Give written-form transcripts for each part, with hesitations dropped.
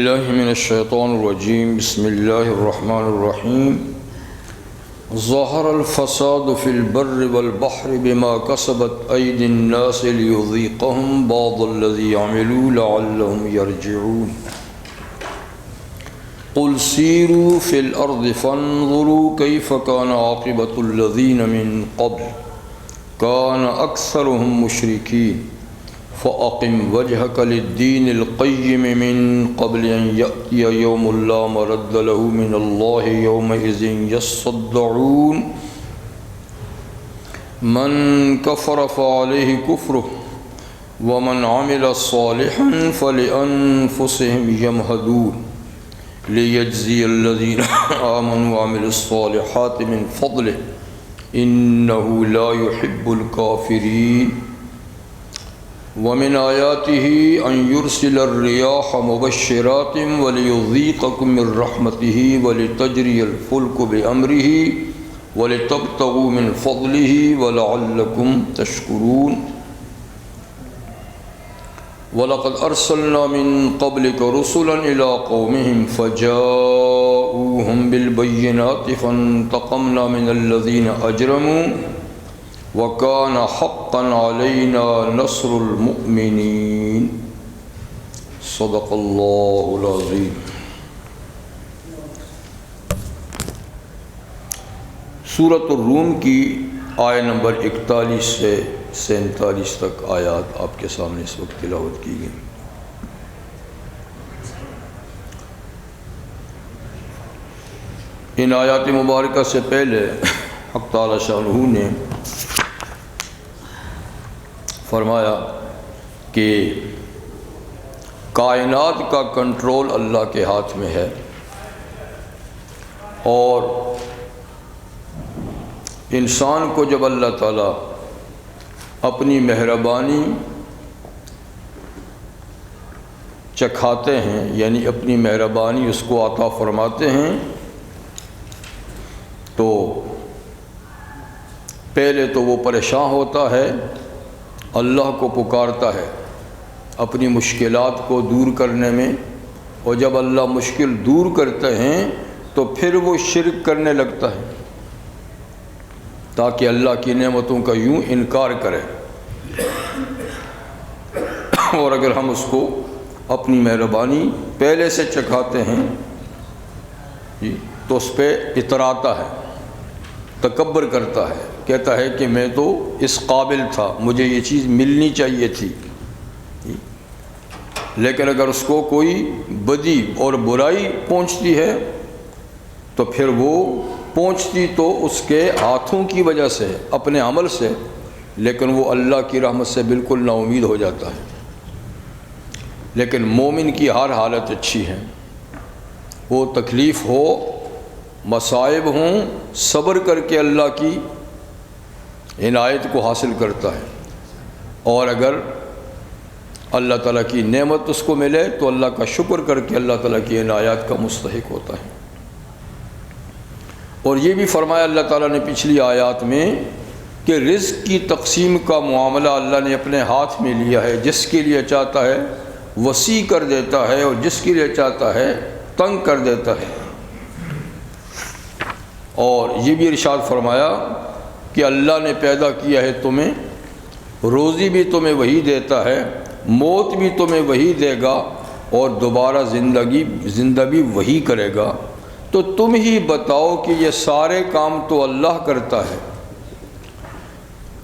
الله من الشيطان الرجيم بسم الله الرحمن الرحيم ظهر الفساد في البر والبحر بما كسبت أيدي الناس ليذيقهم بعض الذي عملوا لعلهم يرجعون قل سيروا في الأرض فانظروا كيف كان عاقبة الذين من قبل كان أكثرهم مشركين فأقم وجهك للدين القيم من قبل أن يأتي يوم لا مرد له من الله يومئذ يصدعون من كفر فعليه كفره ومن عمل صالحا فلأنفسهم يمهدون ليجزي الذين آمنوا وعملوا الصالحات من فضله إنه لا يحب الكافرين ومن آياته أن يرسل الرياح مبشرات وليذيقكم من رحمته ولتجري الفلك بأمره ولتبتغوا من فضله ولعلكم تشكرون وَلَقَدْ أَرْسَلْنَا مِن قَبْلِكَ رُسُلًا إِلَىٰ قَوْمِهِمْ فَجَاءُوهُم بِالْبَيِّنَاتِ فَانْتَقَمْنَا مِنَ الَّذِينَ أَجْرَمُوا وَكَانَ حَقًّا عَلَيْنَا نَصْرُ الْمُؤْمِنِينَ صدق اللہ العظیم۔ سورۃ الروم کی آیہ نمبر 41 سے 47 تک آیات آپ کے سامنے اس وقت تلاوت کی گئی۔ ان آیات مبارکہ سے پہلے حق تعالی شانہ نے فرمایا کہ کائنات کا کنٹرول اللہ کے ہاتھ میں ہے اور انسان کو جب اللہ تعالیٰ اپنی مہربانی چکھاتے ہیں یعنی اپنی مہربانی اس کو عطا فرماتے ہیں تو پہلے تو وہ پریشان ہوتا ہے، اللہ کو پکارتا ہے اپنی مشکلات کو دور کرنے میں، اور جب اللہ مشکل دور کرتے ہیں تو پھر وہ شرک کرنے لگتا ہے تاکہ اللہ کی نعمتوں کا یوں انکار کرے، اور اگر ہم اس کو اپنی مہربانی پہلے سے چکھاتے ہیں تو اس پہ اتراتا ہے، تکبر کرتا ہے، کہتا ہے کہ میں تو اس قابل تھا، مجھے یہ چیز ملنی چاہیے تھی۔ لیکن اگر اس کو کوئی بدی اور برائی پہنچتی ہے تو پھر وہ پہنچتی تو اس کے ہاتھوں کی وجہ سے، اپنے عمل سے، لیکن وہ اللہ کی رحمت سے بالکل نا امید ہو جاتا ہے۔ لیکن مومن کی ہر حالت اچھی ہے، وہ تکلیف ہو، مصائب ہوں، صبر کر کے اللہ کی عنایت کو حاصل کرتا ہے، اور اگر اللہ تعالیٰ کی نعمت اس کو ملے تو اللہ کا شکر کر کے اللہ تعالیٰ کی عنایات کا مستحق ہوتا ہے۔ اور یہ بھی فرمایا اللہ تعالیٰ نے پچھلی آیات میں کہ رزق کی تقسیم کا معاملہ اللہ نے اپنے ہاتھ میں لیا ہے، جس کے لیے چاہتا ہے وسیع کر دیتا ہے اور جس کے لیے چاہتا ہے تنگ کر دیتا ہے۔ اور یہ بھی ارشاد فرمایا کہ اللہ نے پیدا کیا ہے تمہیں، روزی بھی تمہیں وہی دیتا ہے، موت بھی تمہیں وہی دے گا، اور دوبارہ زندہ بھی وہی کرے گا، تو تم ہی بتاؤ کہ یہ سارے کام تو اللہ کرتا ہے،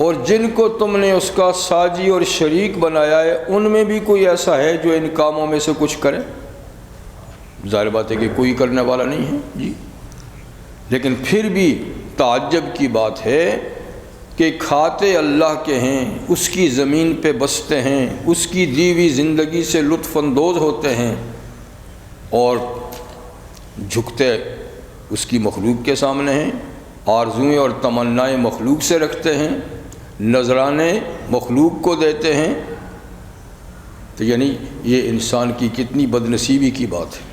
اور جن کو تم نے اس کا ساجی اور شریک بنایا ہے ان میں بھی کوئی ایسا ہے جو ان کاموں میں سے کچھ کرے؟ ظاہر بات ہے کہ کوئی کرنے والا نہیں ہے جی۔ لیکن پھر بھی تعجب کی بات ہے کہ کھاتے اللہ کے ہیں، اس کی زمین پہ بستے ہیں، اس کی دی ہوئی زندگی سے لطف اندوز ہوتے ہیں، اور جھکتے اس کی مخلوق کے سامنے ہیں، آرزوئیں اور تمنائیں مخلوق سے رکھتے ہیں، نذرانے مخلوق کو دیتے ہیں، تو یعنی یہ انسان کی کتنی بد نصیبی کی بات ہے۔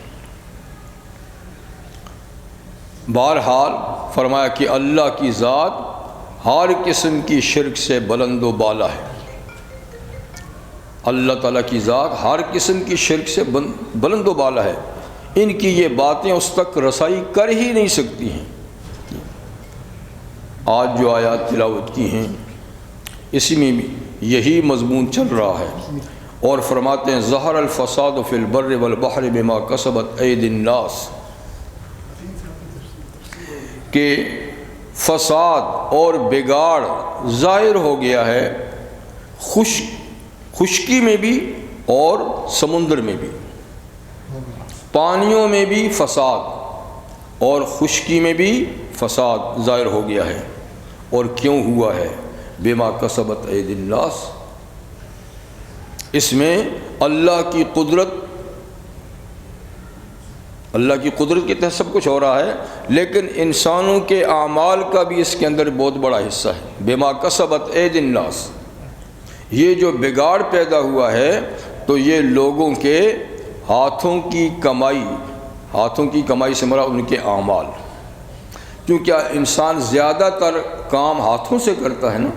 بہرحال فرمایا کہ اللہ کی ذات ہر قسم کی شرک سے بلند و بالا ہے، اللہ تعالیٰ کی ذات ہر قسم کی شرک سے بلند و بالا ہے، ان کی یہ باتیں اس تک رسائی کر ہی نہیں سکتی ہیں۔ آج جو آیات تلاوت کی ہیں اسی میں بھی یہی مضمون چل رہا ہے، اور فرماتے ہیں ظہر الفساد فی البر والبحر بما کسبت ایدی الناس، کہ فساد اور بگاڑ ظاہر ہو گیا ہے خشکی میں بھی اور سمندر میں بھی، پانیوں میں بھی فساد اور خشکی میں بھی فساد ظاہر ہو گیا ہے۔ اور کیوں ہوا ہے؟ بما کسبت ایدی الناس، اس میں اللہ کی قدرت کے تحت سب کچھ ہو رہا ہے، لیکن انسانوں کے اعمال کا بھی اس کے اندر بہت بڑا حصہ ہے۔ بما کسبت ایدی الناس، یہ جو بگاڑ پیدا ہوا ہے تو یہ لوگوں کے ہاتھوں کی کمائی سے مراد ان کے اعمال، کیونکہ انسان زیادہ تر کام ہاتھوں سے کرتا ہے نا،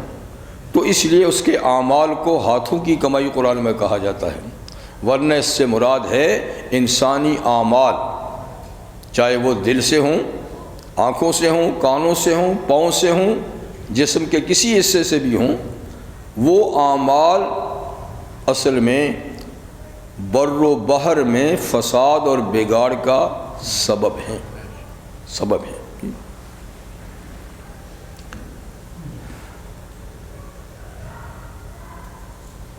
تو اس لیے اس کے اعمال کو ہاتھوں کی کمائی قرآن میں کہا جاتا ہے، ورنہ اس سے مراد ہے انسانی اعمال، چاہے وہ دل سے ہوں، آنکھوں سے ہوں، کانوں سے ہوں، پاؤں سے ہوں، جسم کے کسی حصے سے بھی ہوں، وہ اعمال اصل میں بر و بحر میں فساد اور بگاڑ کا سبب ہے۔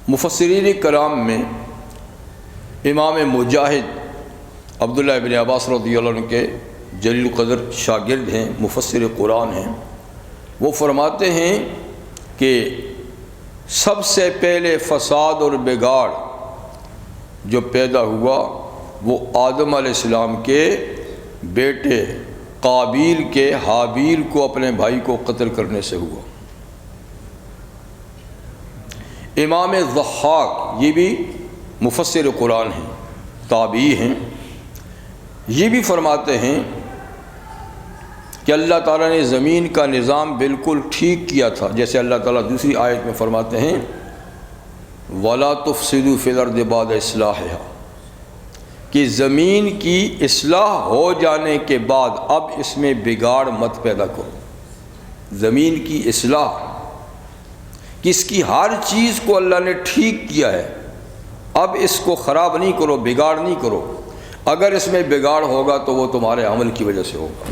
مفسرین کرام میں امام مجاہد عبداللہ ابن عباس رضی اللہ عنہ کے جلیل القدر شاگرد ہیں، مفسر قرآن ہیں، وہ فرماتے ہیں کہ سب سے پہلے فساد اور بگاڑ جو پیدا ہوا وہ آدم علیہ السلام کے بیٹے قابیل کے حابیل کو اپنے بھائی کو قتل کرنے سے ہوا۔ امام ضحاک یہ بھی مفسر قرآن ہیں، تابعی ہیں، یہ بھی فرماتے ہیں کہ اللہ تعالیٰ نے زمین کا نظام بالکل ٹھیک کیا تھا، جیسے اللہ تعالیٰ دوسری آیت میں فرماتے ہیں وَلَا تُفْسِدُوا فِي الْأَرْضِ بَعْدَ إِصْلَاحِهَا، کہ زمین کی اصلاح ہو جانے کے بعد اب اس میں بگاڑ مت پیدا کرو۔ زمین کی اصلاح، کہ اس کی ہر چیز کو اللہ نے ٹھیک کیا ہے، اب اس کو خراب نہیں کرو، بگاڑ نہیں کرو، اگر اس میں بگاڑ ہوگا تو وہ تمہارے عمل کی وجہ سے ہوگا۔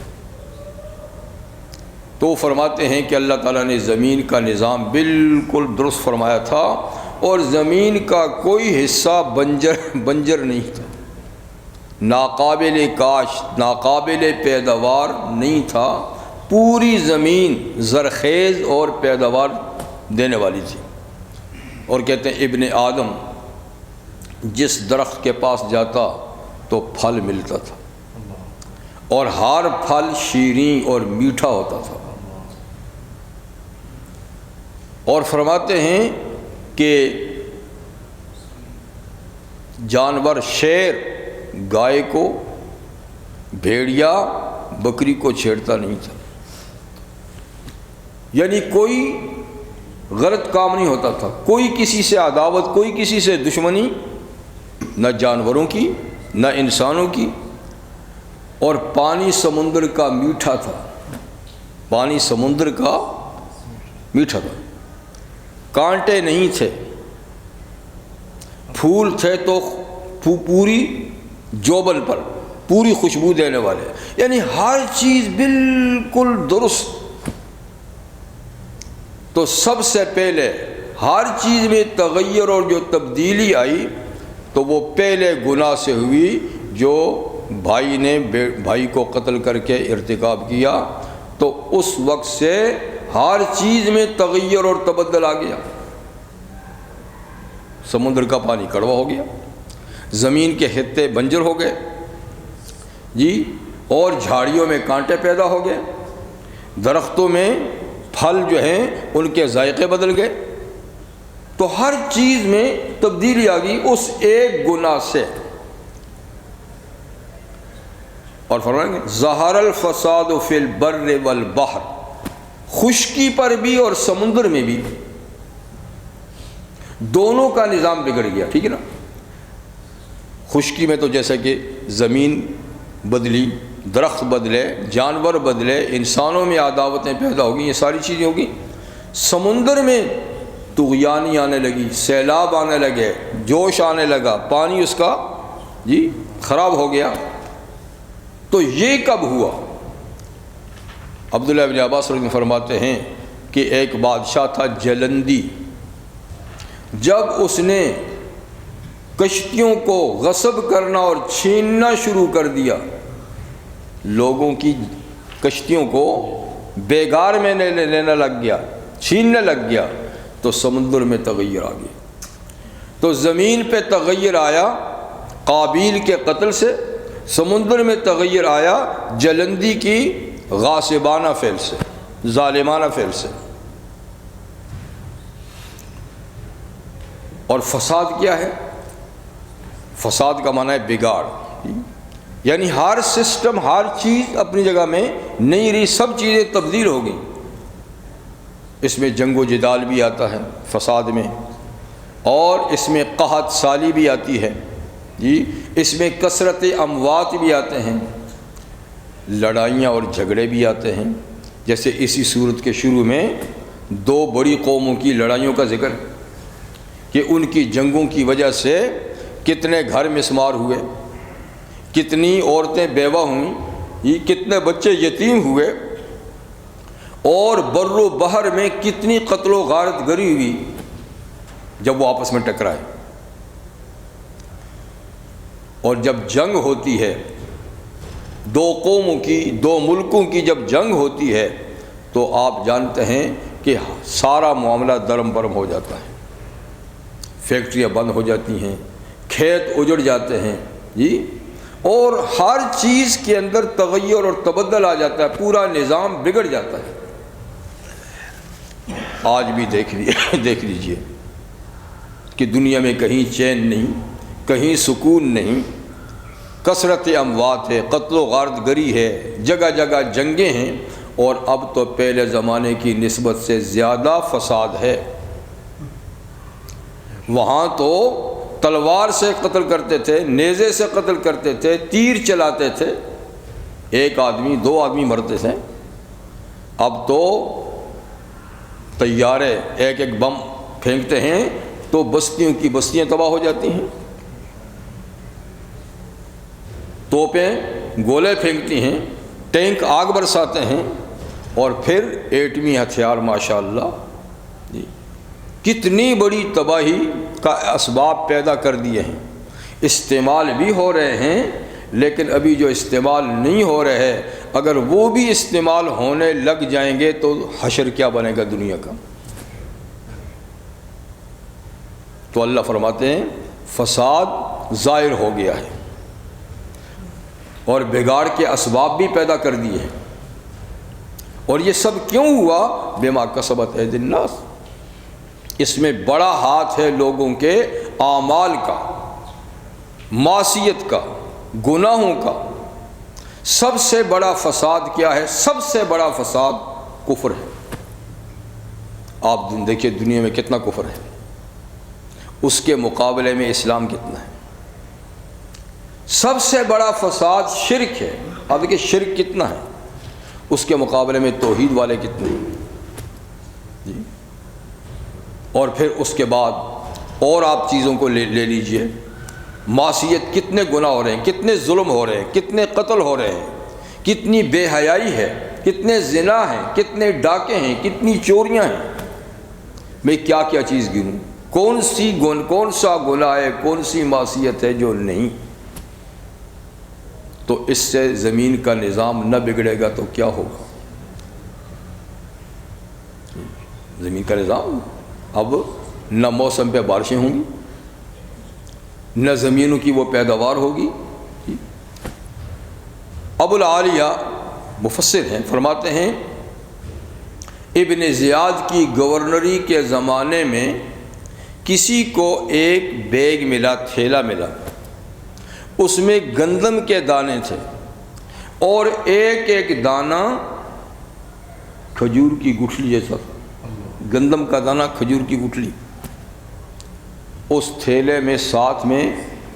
تو فرماتے ہیں کہ اللہ تعالیٰ نے زمین کا نظام بالکل درست فرمایا تھا، اور زمین کا کوئی حصہ بنجر نہیں تھا، ناقابل کاشت، ناقابل پیداوار نہیں تھا، پوری زمین زرخیز اور پیداوار دینے والی تھی۔ اور کہتے ہیں ابن آدم جس درخت کے پاس جاتا تو پھل ملتا تھا، اور ہر پھل شیریں اور میٹھا ہوتا تھا۔ اور فرماتے ہیں کہ جانور شیر گائے کو، بھیڑیا بکری کو چھیڑتا نہیں تھا، یعنی کوئی غلط کام نہیں ہوتا تھا، کوئی کسی سے عداوت، کوئی کسی سے دشمنی، نہ جانوروں کی نہ انسانوں کی۔ اور پانی سمندر کا میٹھا تھا، پانی سمندر کا میٹھا تھا، کانٹے نہیں تھے، پھول تھے تو پوری جوبن پر پوری خوشبو دینے والے، یعنی ہر چیز بالکل درست۔ تو سب سے پہلے ہر چیز میں تغیر اور جو تبدیلی آئی تو وہ پہلے گناہ سے ہوئی جو بھائی نے بھائی کو قتل کر کے ارتکاب کیا، تو اس وقت سے ہر چیز میں تغیر اور تبدل آ گیا۔ سمندر کا پانی کڑوا ہو گیا، زمین کے خطے بنجر ہو گئے جی، اور جھاڑیوں میں کانٹے پیدا ہو گئے، درختوں میں پھل جو ہیں ان کے ذائقے بدل گئے، تو ہر چیز میں تبدیلی آ گئی اس ایک گناہ سے۔ اور فرمائیں گے ظہر الفساد فی البر والبحر، خشکی پر بھی اور سمندر میں بھی دونوں کا نظام بگڑ گیا، ٹھیک ہے نا۔ خشکی میں تو جیسا کہ زمین بدلی، درخت بدلے، جانور بدلے، انسانوں میں عداوتیں پیدا ہو گئیں، یہ ساری چیزیں ہو گئیں۔ سمندر میں طغیانی آنے لگی، سیلاب آنے لگے، جوش آنے لگا، پانی اس کا خراب ہو گیا۔ تو یہ کب ہوا؟ عبداللہ بن عباس رضی اللہ عنہ فرماتے ہیں کہ ایک بادشاہ تھا جلندی، جب اس نے کشتیوں کو غصب کرنا اور چھیننا شروع کر دیا، لوگوں کی کشتیوں کو بیگار میں لینے لگ گیا، چھیننے لگ گیا، تو سمندر میں تغیر آ گیا۔ تو زمین پہ تغیر آیا قابیل کے قتل سے، سمندر میں تغیر آیا جلندی کی غاصبانہ فعل سے، ظالمانہ فعل سے۔ اور فساد کیا ہے؟ فساد کا معنی ہے بگاڑ، یعنی ہر سسٹم، ہر چیز اپنی جگہ میں نہیں رہی، سب چیزیں تبدیل ہو گئیں۔ اس میں جنگ و جدال بھی آتا ہے فساد میں، اور اس میں قحط سالی بھی آتی ہے، اس میں کثرت اموات بھی آتے ہیں، لڑائیاں اور جھگڑے بھی آتے ہیں۔ جیسے اسی صورت کے شروع میں دو بڑی قوموں کی لڑائیوں کا ذکر ہے کہ ان کی جنگوں کی وجہ سے کتنے گھر مسمار ہوئے، کتنی عورتیں بیوہ ہوئیں، کتنے بچے یتیم ہوئے، اور بر و بحر میں کتنی قتل و غارت گری ہوئی جب وہ آپس میں ٹکرائے۔ اور جب جنگ ہوتی ہے دو قوموں کی، دو ملکوں کی جب جنگ ہوتی ہے تو آپ جانتے ہیں کہ سارا معاملہ درم برم ہو جاتا ہے، فیکٹریاں بند ہو جاتی ہیں، کھیت اجڑ جاتے ہیں، اور ہر چیز کے اندر تغیر اور تبدل آ جاتا ہے، پورا نظام بگڑ جاتا ہے۔ آج بھی دیکھ لیجئے کہ دنیا میں کہیں چین نہیں، کہیں سکون نہیں، کثرت اموات ہے، قتل و غارت گری ہے، جگہ جگہ جنگیں ہیں، اور اب تو پہلے زمانے کی نسبت سے زیادہ فساد ہے۔ وہاں تو تلوار سے قتل کرتے تھے، نیزے سے قتل کرتے تھے، تیر چلاتے تھے، ایک آدمی دو آدمی مرتے تھے۔ اب تو طیارے ایک ایک بم پھینکتے ہیں تو بستیوں کی بستیاں تباہ ہو جاتی ہیں، توپیں گولے پھینکتی ہیں، ٹینک آگ برساتے ہیں، اور پھر ایٹمی ہتھیار ماشاءاللہ کتنی بڑی تباہی کا اسباب پیدا کر دیے ہیں۔ استعمال بھی ہو رہے ہیں، لیکن ابھی جو استعمال نہیں ہو رہے ہیں، اگر وہ بھی استعمال ہونے لگ جائیں گے تو حشر کیا بنے گا دنیا کا۔ تو اللہ فرماتے ہیں فساد ظاہر ہو گیا ہے، اور بگاڑ کے اسباب بھی پیدا کر دیے ہیں۔ اور یہ سب کیوں ہوا؟ بما کسبت ایدی الناس، اس میں بڑا ہاتھ ہے لوگوں کے اعمال کا، معصیت کا، گناہوں کا۔ سب سے بڑا فساد کیا ہے؟ سب سے بڑا فساد کفر ہے۔ آپ دیکھیے دنیا میں کتنا کفر ہے، اس کے مقابلے میں اسلام کتنا ہے۔ سب سے بڑا فساد شرک ہے، آپ دیکھیے شرک کتنا ہے، اس کے مقابلے میں توحید والے کتنے ہیں۔ اور پھر اس کے بعد اور آپ چیزوں کو لے لیجئے، معصیت کتنے گناہ ہو رہے ہیں، کتنے ظلم ہو رہے ہیں، کتنے قتل ہو رہے ہیں، کتنی بے حیائی ہے، کتنے زنا ہیں، کتنے ڈاکے ہیں، کتنی چوریاں ہیں۔ میں کیا کیا چیز گنوں، کون سا گناہ ہے، کون سی معصیت ہے جو نہیں۔ تو اس سے زمین کا نظام نہ بگڑے گا تو کیا ہوگا؟ زمین کا نظام اب نہ موسم پہ بارشیں ہوں گی، نہ زمینوں کی وہ پیداوار ہوگی۔ ابو العالیہ مفسر ہیں، فرماتے ہیں ابن زیاد کی گورنری کے زمانے میں کسی کو ایک بیگ ملا، تھیلا ملا، اس میں گندم کے دانے تھے، اور ایک ایک دانہ کھجور کی گٹھلی جیسا تھا، گندم کا دانہ کھجور کی گٹھلی، اس تھیلے میں ساتھ میں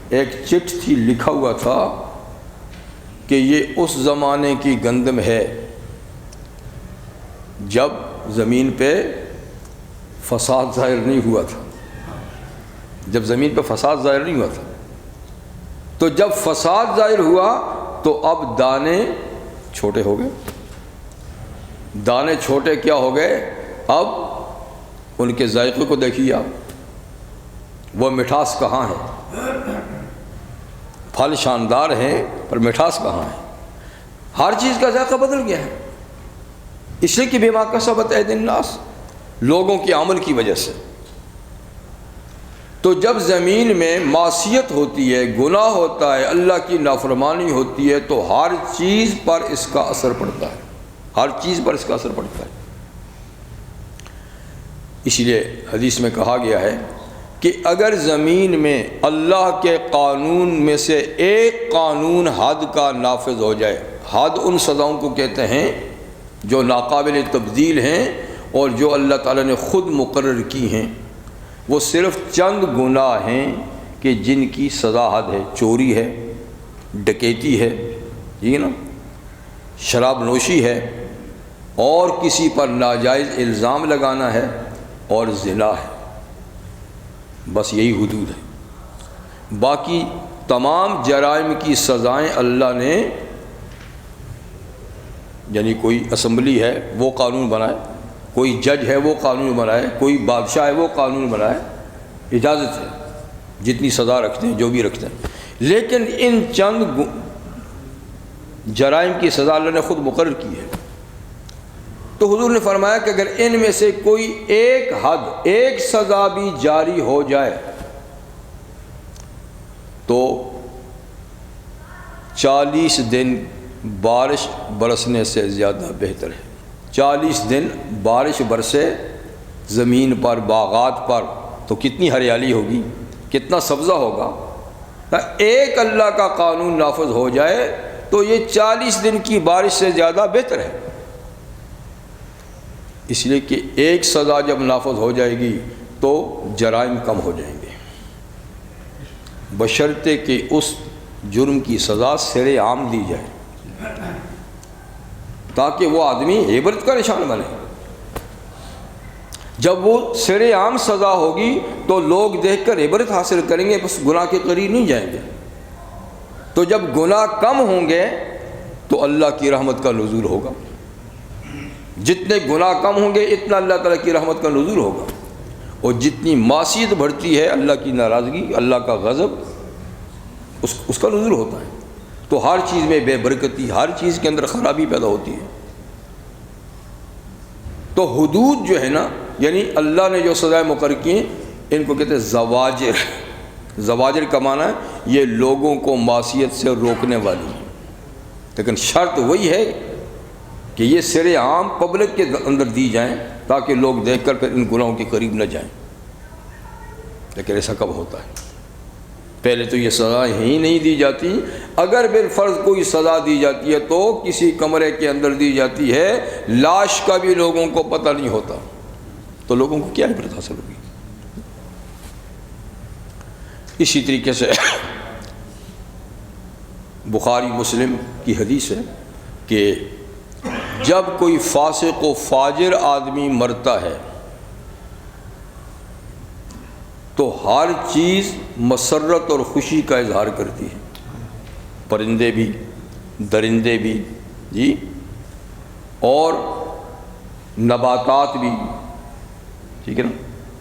ایک چٹ تھی، لکھا ہوا تھا کہ یہ اس زمانے کی گندم ہے جب زمین پہ فساد ظاہر نہیں ہوا تھا، جب زمین پہ فساد ظاہر نہیں ہوا تھا۔ تو جب فساد ظاہر ہوا تو اب دانے چھوٹے ہو گئے، دانے چھوٹے کیا ہو گئے، اب ان کے ذائقے کو دیکھیے آپ، وہ مٹھاس کہاں ہے؟ پھل شاندار ہیں پر مٹھاس کہاں ہے؟ ہر چیز کا ذائقہ بدل گیا ہے، اس لیے کہ بما کسبت ایدی الناس، لوگوں کے عمل کی وجہ سے۔ تو جب زمین میں معصیت ہوتی ہے، گناہ ہوتا ہے، اللہ کی نافرمانی ہوتی ہے، تو ہر چیز پر اس کا اثر پڑتا ہے، ہر چیز پر اس کا اثر پڑتا ہے۔ اس لیے حدیث میں کہا گیا ہے کہ اگر زمین میں اللہ کے قانون میں سے ایک قانون حد کا نافذ ہو جائے، حد ان سزاؤں کو کہتے ہیں جو ناقابل تبدیل ہیں اور جو اللہ تعالیٰ نے خود مقرر کی ہیں، وہ صرف چند گناہ ہیں کہ جن کی سزا حد ہے، چوری ہے، ڈکیتی ہے، ٹھیک ہے نا، شراب نوشی ہے، اور کسی پر ناجائز الزام لگانا ہے، اور زنا ہے، بس یہی حدود ہے۔ باقی تمام جرائم کی سزائیں اللہ نے، یعنی کوئی اسمبلی ہے وہ قانون بنائے، کوئی جج ہے وہ قانون بنائے، کوئی بادشاہ ہے وہ قانون بنائے، اجازت ہے جتنی سزا رکھتے ہیں، جو بھی رکھتے ہیں، لیکن ان چند جرائم کی سزا اللہ نے خود مقرر کی ہے۔ تو حضور نے فرمایا کہ اگر ان میں سے کوئی ایک حد، ایک سزا بھی جاری ہو جائے تو 40 دن بارش برسنے سے زیادہ بہتر ہے۔ 40 دن بارش برسے زمین پر، باغات پر، تو کتنی ہریالی ہوگی، کتنا سبزہ ہوگا۔ ایک اللہ کا قانون نافذ ہو جائے تو یہ 40 دن کی بارش سے زیادہ بہتر ہے، اس لیے کہ ایک سزا جب نافذ ہو جائے گی تو جرائم کم ہو جائیں گے، بشرطے کہ اس جرم کی سزا سر عام دی جائے تاکہ وہ آدمی عبرت کا نشان بنے۔ جب وہ سر عام سزا ہوگی تو لوگ دیکھ کر عبرت حاصل کریں گے، بس گناہ کے قریب نہیں جائیں گے۔ تو جب گناہ کم ہوں گے تو اللہ کی رحمت کا نزول ہوگا، جتنے گناہ کم ہوں گے اتنا اللہ تعالیٰ کی رحمت کا نزول ہوگا، اور جتنی معصیت بڑھتی ہے اللہ کی ناراضگی، اللہ کا غضب، اس کا نزول ہوتا ہے۔ تو ہر چیز میں بے برکتی، ہر چیز کے اندر خرابی پیدا ہوتی ہے۔ تو حدود جو ہے نا، یعنی اللہ نے جو سزائیں مقرر کی ہیں، ان کو کہتے ہیں زواجر۔ زواجر کا معنی ہے یہ لوگوں کو معصیت سے روکنے والی، لیکن شرط وہی ہے کہ یہ سر عام پبلک کے اندر دی جائیں تاکہ لوگ دیکھ کر پھر ان گناہوں کے قریب نہ جائیں۔ لیکن ایسا کب ہوتا ہے؟ پہلے تو یہ سزا ہی نہیں دی جاتی، اگر بالفرض کوئی سزا دی جاتی ہے تو کسی کمرے کے اندر دی جاتی ہے، لاش کا بھی لوگوں کو پتہ نہیں ہوتا، تو لوگوں کو کیا عبرت حاصل ہوگی؟ اسی طریقے سے بخاری مسلم کی حدیث ہے کہ جب کوئی فاسق و فاجر آدمی مرتا ہے تو ہر چیز مسرت اور خوشی کا اظہار کرتی ہے، پرندے بھی، درندے بھی، جی، اور نباتات بھی، ٹھیک ہے نا۔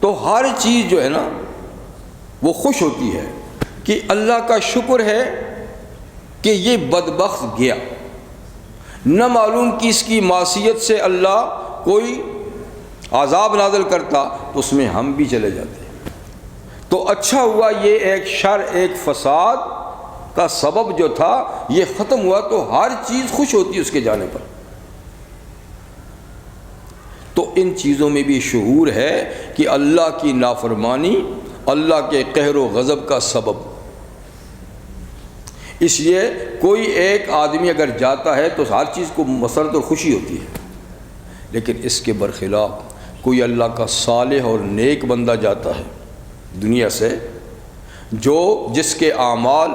تو ہر چیز جو ہے نا وہ خوش ہوتی ہے کہ اللہ کا شکر ہے کہ یہ بدبخت گیا، نہ معلوم کہ اس کی معصیت سے اللہ کوئی عذاب نازل کرتا تو اس میں ہم بھی چلے جاتے۔ تو اچھا ہوا یہ ایک شر، ایک فساد کا سبب جو تھا یہ ختم ہوا، تو ہر چیز خوش ہوتی ہے اس کے جانے پر۔ تو ان چیزوں میں بھی شعور ہے کہ اللہ کی نافرمانی اللہ کے قہر و غضب کا سبب، اس لیے کوئی ایک آدمی اگر جاتا ہے تو ہر چیز کو مسرت اور خوشی ہوتی ہے، لیکن اس کے برخلاف کوئی اللہ کا صالح اور نیک بندہ جاتا ہے دنیا سے، جس کے اعمال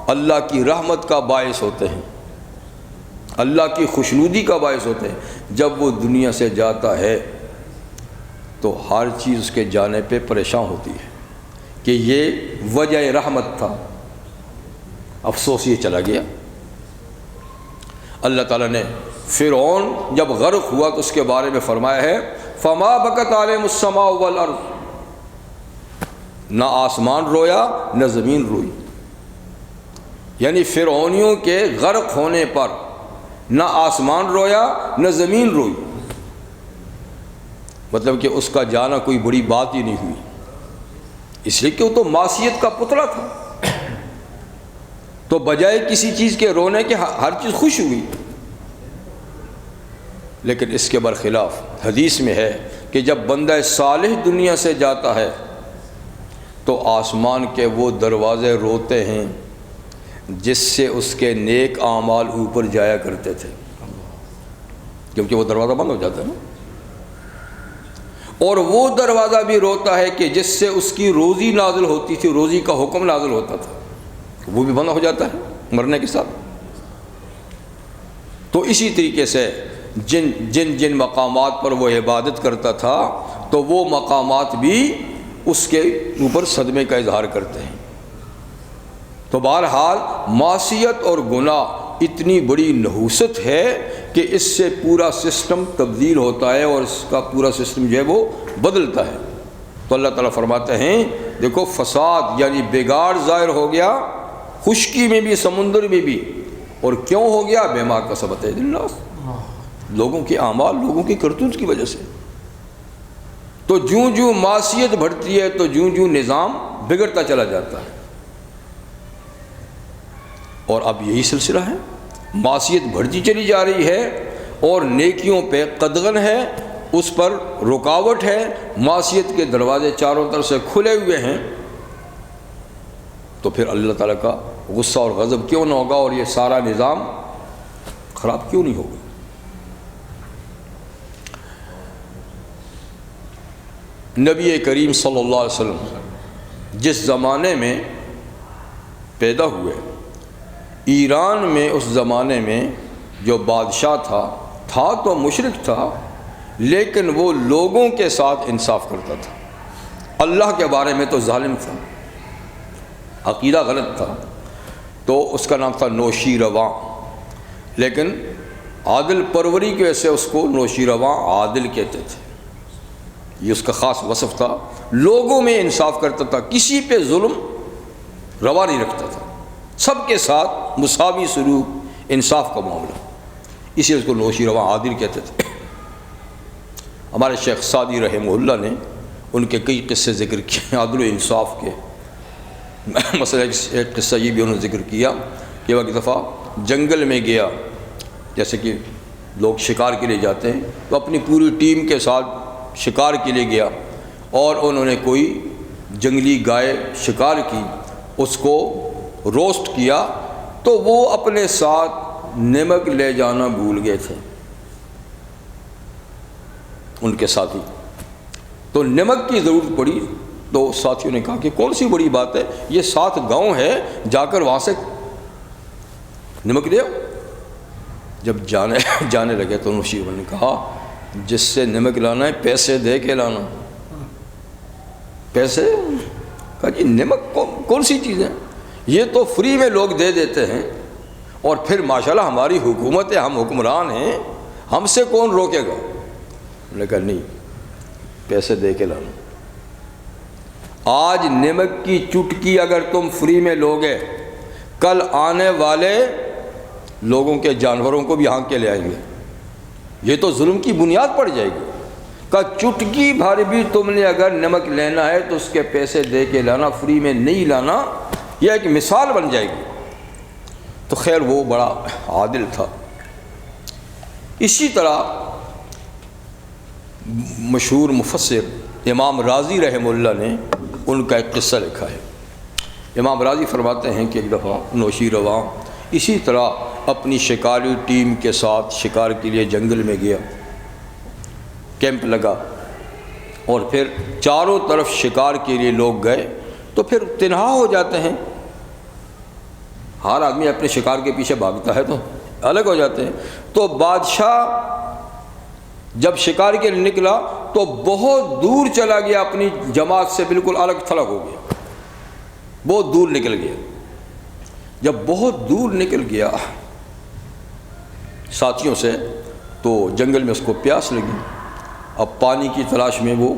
اللہ کی رحمت کا باعث ہوتے ہیں، اللہ کی خوشنودی کا باعث ہوتے ہیں، جب وہ دنیا سے جاتا ہے تو ہر چیز اس کے جانے پہ پریشان ہوتی ہے کہ یہ وجہ رحمت تھا، افسوس یہ چلا گیا۔ اللہ تعالیٰ نے فرعون جب غرق ہوا تو اس کے بارے میں فرمایا ہے فما بکت علیہم السماء والارض، نہ آسمان رویا نہ زمین روئی، یعنی فرعونیوں کے غرق ہونے پر نہ آسمان رویا نہ زمین روئی، مطلب کہ اس کا جانا کوئی بڑی بات ہی نہیں ہوئی، اس لیے کہ وہ تو معصیت کا پتلا تھا، تو بجائے کسی چیز کے رونے کے ہر چیز خوش ہوئی۔ لیکن اس کے برخلاف حدیث میں ہے کہ جب بندہ صالح دنیا سے جاتا ہے تو آسمان کے وہ دروازے روتے ہیں جس سے اس کے نیک اعمال اوپر جایا کرتے تھے، کیونکہ وہ دروازہ بند ہو جاتا ہے نا، اور وہ دروازہ بھی روتا ہے کہ جس سے اس کی روزی نازل ہوتی تھی، روزی کا حکم نازل ہوتا تھا، وہ بھی بند ہو جاتا ہے مرنے کے ساتھ۔ تو اسی طریقے سے جن مقامات پر وہ عبادت کرتا تھا تو وہ مقامات بھی اس کے اوپر صدمے کا اظہار کرتے ہیں۔ تو بہرحال معصیت اور گناہ اتنی بڑی نحوست ہے کہ اس سے پورا سسٹم تبدیل ہوتا ہے اور اس کا پورا سسٹم جو ہے وہ بدلتا ہے۔ تو اللہ تعالیٰ فرماتے ہیں دیکھو فساد یعنی بگاڑ ظاہر ہو گیا، خشکی میں بھی سمندر میں بھی، اور کیوں ہو گیا؟ بما کسبت ایدی الناس، لوگوں کے اعمال، لوگوں کی کرتوت کی وجہ سے۔ تو جوں معصیت بڑھتی ہے تو جوں نظام بگڑتا چلا جاتا ہے، اور اب یہی سلسلہ ہے، معصیت بڑھتی چلی جا رہی ہے اور نیکیوں پہ قدغن ہے، اس پر رکاوٹ ہے، معصیت کے دروازے چاروں طرف سے کھلے ہوئے ہیں، تو پھر اللہ تعالیٰ کا غصہ اور غضب کیوں نہ ہوگا اور یہ سارا نظام خراب کیوں نہیں ہوگا؟ نبی کریم صلی اللہ علیہ وسلم جس زمانے میں پیدا ہوئے، ایران میں اس زمانے میں جو بادشاہ تھا تو مشرک تھا، لیکن وہ لوگوں کے ساتھ انصاف کرتا تھا، اللہ کے بارے میں تو ظالم تھا، عقیدہ غلط تھا، تو اس کا نام تھا نوشی رواں، لیکن عادل پروری کی وجہ سے اس کو نوشی رواں عادل کہتے تھے، یہ اس کا خاص وصف تھا، لوگوں میں انصاف کرتا تھا، کسی پہ ظلم روا نہیں رکھتا تھا، سب کے ساتھ مساوی سلوک، انصاف کا معاملہ، اسی لیے اس کو نوشی رواں عادل کہتے تھے۔ ہمارے شیخ سعدی رحمہ اللہ نے ان کے کئی قصے ذکر کیے عدل و انصاف کے، مثلا ایک قصہ یہ بھی انہوں نے ذکر کیا کہ وہ ایک دفعہ جنگل میں گیا، جیسے کہ لوگ شکار کے لیے جاتے ہیں، تو اپنی پوری ٹیم کے ساتھ شکار کے لیے گیا، اور انہوں نے کوئی جنگلی گائے شکار کی، اس کو روسٹ کیا، تو وہ اپنے ساتھ نمک لے جانا بھول گئے تھے ان کے ساتھی، تو نمک کی ضرورت پڑی، تو ساتھیوں نے کہا کہ کون سی بڑی بات ہے، یہ 7 گاؤں ہے، جا کر وہاں سے نمک لے آؤ۔ جب جانے لگے تو نوشی نے کہا جس سے نمک لانا ہے پیسے دے کے لانا۔ پیسے؟ کہا جی نمک کون سی چیز ہے، یہ تو فری میں لوگ دے دیتے ہیں، اور پھر ماشاءاللہ ہماری حکومت ہے، ہم حکمران ہیں، ہم سے کون روکے گا؟ انہوں نے کہا نہیں، پیسے دے کے لانا۔ آج نمک کی چٹکی اگر تم فری میں لوگے، کل آنے والے لوگوں کے جانوروں کو بھی ہانک کے لے آئیں گے، یہ تو ظلم کی بنیاد پڑ جائے گی۔ کہ چٹکی بھر بھی تم نے اگر نمک لینا ہے تو اس کے پیسے دے کے لانا، فری میں نہیں لانا، یہ ایک مثال بن جائے گی۔ تو خیر وہ بڑا عادل تھا۔ اسی طرح مشہور مفسر امام راضی رحمہ اللہ نے ان کا ایک قصہ لکھا ہے۔ امام راضی فرماتے ہیں کہ ایک دفعہ نوشی رواں اسی طرح اپنی شکاری ٹیم کے ساتھ شکار کے لیے جنگل میں گیا، کیمپ لگا، اور پھر چاروں طرف شکار کے لیے لوگ گئے تو پھر تنہا ہو جاتے ہیں، ہر آدمی اپنے شکار کے پیچھے بھاگتا ہے تو الگ ہو جاتے ہیں۔ تو بادشاہ جب شکار کے لیے نکلا تو بہت دور چلا گیا، اپنی جماعت سے بالکل الگ تھلگ ہو گیا، بہت دور نکل گیا۔ جب بہت دور نکل گیا ساتھیوں سے تو جنگل میں اس کو پیاس لگی، اب پانی کی تلاش میں وہ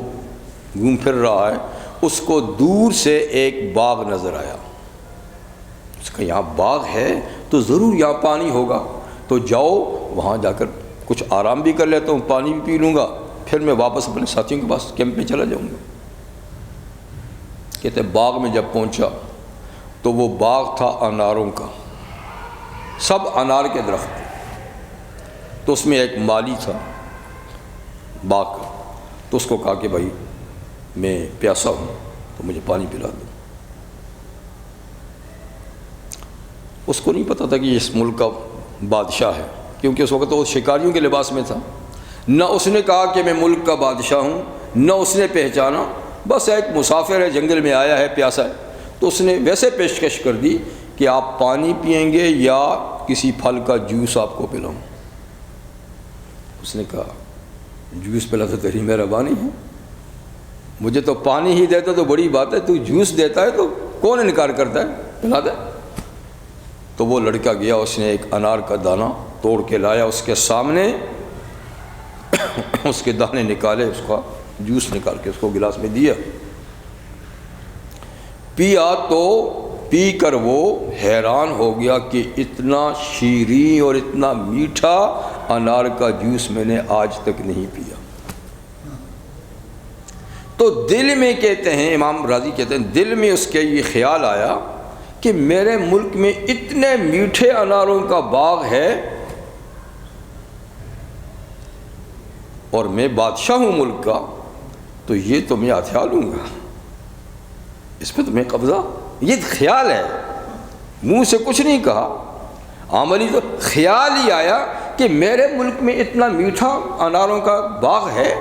گھوم پھر رہا ہے، اس کو دور سے ایک باغ نظر آیا۔ اس کا یہاں باغ ہے تو ضرور یہاں پانی ہوگا، تو جاؤ وہاں جا کر کچھ آرام بھی کر لیتا ہوں، پانی بھی پی لوں گا، پھر میں واپس اپنے ساتھیوں کے پاس کیمپ میں چلا جاؤں گا۔ کہتے باغ میں جب پہنچا تو وہ باغ تھا اناروں کا، سب انار کے درخت تھے۔ تو اس میں ایک مالی تھا باغ کا، تو اس کو کہا کہ بھائی میں پیاسا ہوں تو مجھے پانی پلا دو۔ اس کو نہیں پتہ تھا کہ یہ اس ملک کا بادشاہ ہے، کیونکہ اس وقت وہ شکاریوں کے لباس میں تھا۔ نہ اس نے کہا کہ میں ملک کا بادشاہ ہوں، نہ اس نے پہچانا، بس ایک مسافر ہے، جنگل میں آیا ہے، پیاسا ہے۔ تو اس نے ویسے پیشکش کر دی کہ آپ پانی پئیں گے یا کسی پھل کا جوس آپ کو پلاؤں؟ اس نے کہا جوس پلا تو تیری مہربانی ہے، مجھے تو پانی ہی دیتا تو بڑی بات ہے، تو جوس دیتا ہے تو کون انکار کرتا ہے، پلا دے۔ تو وہ لڑکا گیا، اس نے ایک انار کا دانہ توڑ کے لایا، اس کے سامنے اس کے دانے نکالے، اس کا جوس نکال کے اس کو گلاس میں دیا، پیا تو پی کر وہ حیران ہو گیا کہ اتنا شیریں اور اتنا میٹھا انار کا جوس میں نے آج تک نہیں پیا۔ تو دل میں کہتے ہیں، امام راضی کہتے ہیں، دل میں اس کے یہ خیال آیا کہ میرے ملک میں اتنے میٹھے اناروں کا باغ ہے اور میں بادشاہ ہوں ملک کا، تو یہ تو میں ہتھیا لوں گا، اس پہ تو میں قبضہ، یہ خیال ہے، منہ سے کچھ نہیں کہا، عملی تو خیال ہی آیا کہ میرے ملک میں اتنا میٹھا اناروں کا باغ ہے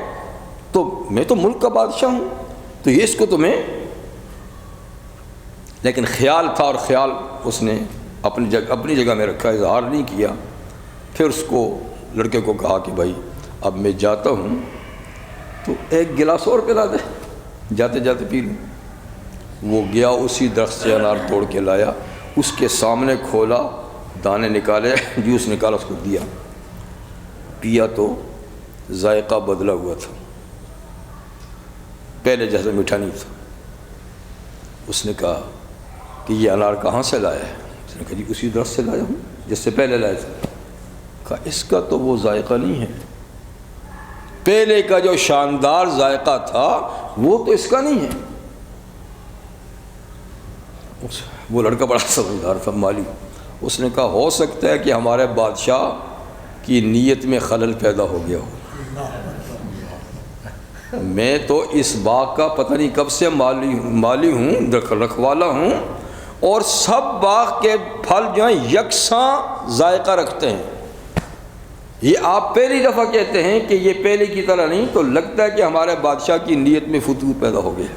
تو میں تو ملک کا بادشاہ ہوں، تو یہ اس کو تو میں، لیکن خیال تھا، اور خیال اس نے اپنی جگہ میں رکھا، اظہار نہیں کیا۔ پھر اس کو لڑکے کو کہا کہ بھائی اب میں جاتا ہوں تو ایک گلاس اور پلا دے، جاتے جاتے پی لوں۔ وہ گیا، اسی درخت سے انار توڑ کے لایا، اس کے سامنے کھولا، دانے نکالے، جوس نکالا، اس کو دیا، پیا تو ذائقہ بدلا ہوا تھا، پہلے جیسا میٹھا نہیں تھا۔ اس نے کہا کہ یہ انار کہاں سے لایا ہے؟ اس نے کہا جی اسی درخت سے لایا ہوں جس سے پہلے لایا تھا۔ کہا اس کا تو وہ ذائقہ نہیں ہے، پہلے کا جو شاندار ذائقہ تھا وہ تو اس کا نہیں ہے۔ وہ لڑکا بڑا سمجھدار تھا، مالی، اس نے کہا ہو سکتا ہے کہ ہمارے بادشاہ کی نیت میں خلل پیدا ہو گیا ہو، میں تو اس باغ کا پتہ نہیں کب سے مالی ہوں، رکھوالا ہوں، اور سب باغ کے پھل جو ہیں یکساں ذائقہ رکھتے ہیں، یہ آپ پہلی دفعہ کہتے ہیں کہ یہ پہلے کی طرح نہیں، تو لگتا ہے کہ ہمارے بادشاہ کی نیت میں فتور پیدا ہو گیا۔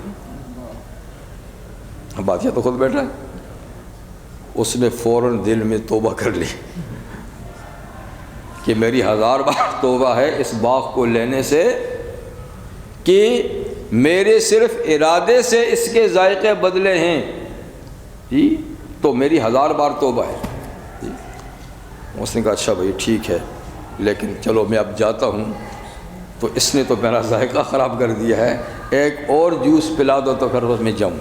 بادشاہ تو خود بیٹھا ہے، اس نے فوراً دل میں توبہ کر لی کہ میری 1000 بار توبہ ہے اس باغ کو لینے سے، کہ میرے صرف ارادے سے اس کے ذائقے بدلے ہیں، جی تو میری 1000 بار توبہ ہے جی۔ اس نے کہا اچھا بھائی ٹھیک ہے، لیکن چلو میں اب جاتا ہوں، تو اس نے تو میرا ذائقہ خراب کر دیا ہے، ایک اور جوس پلا دو تو پھر میں جاؤں۔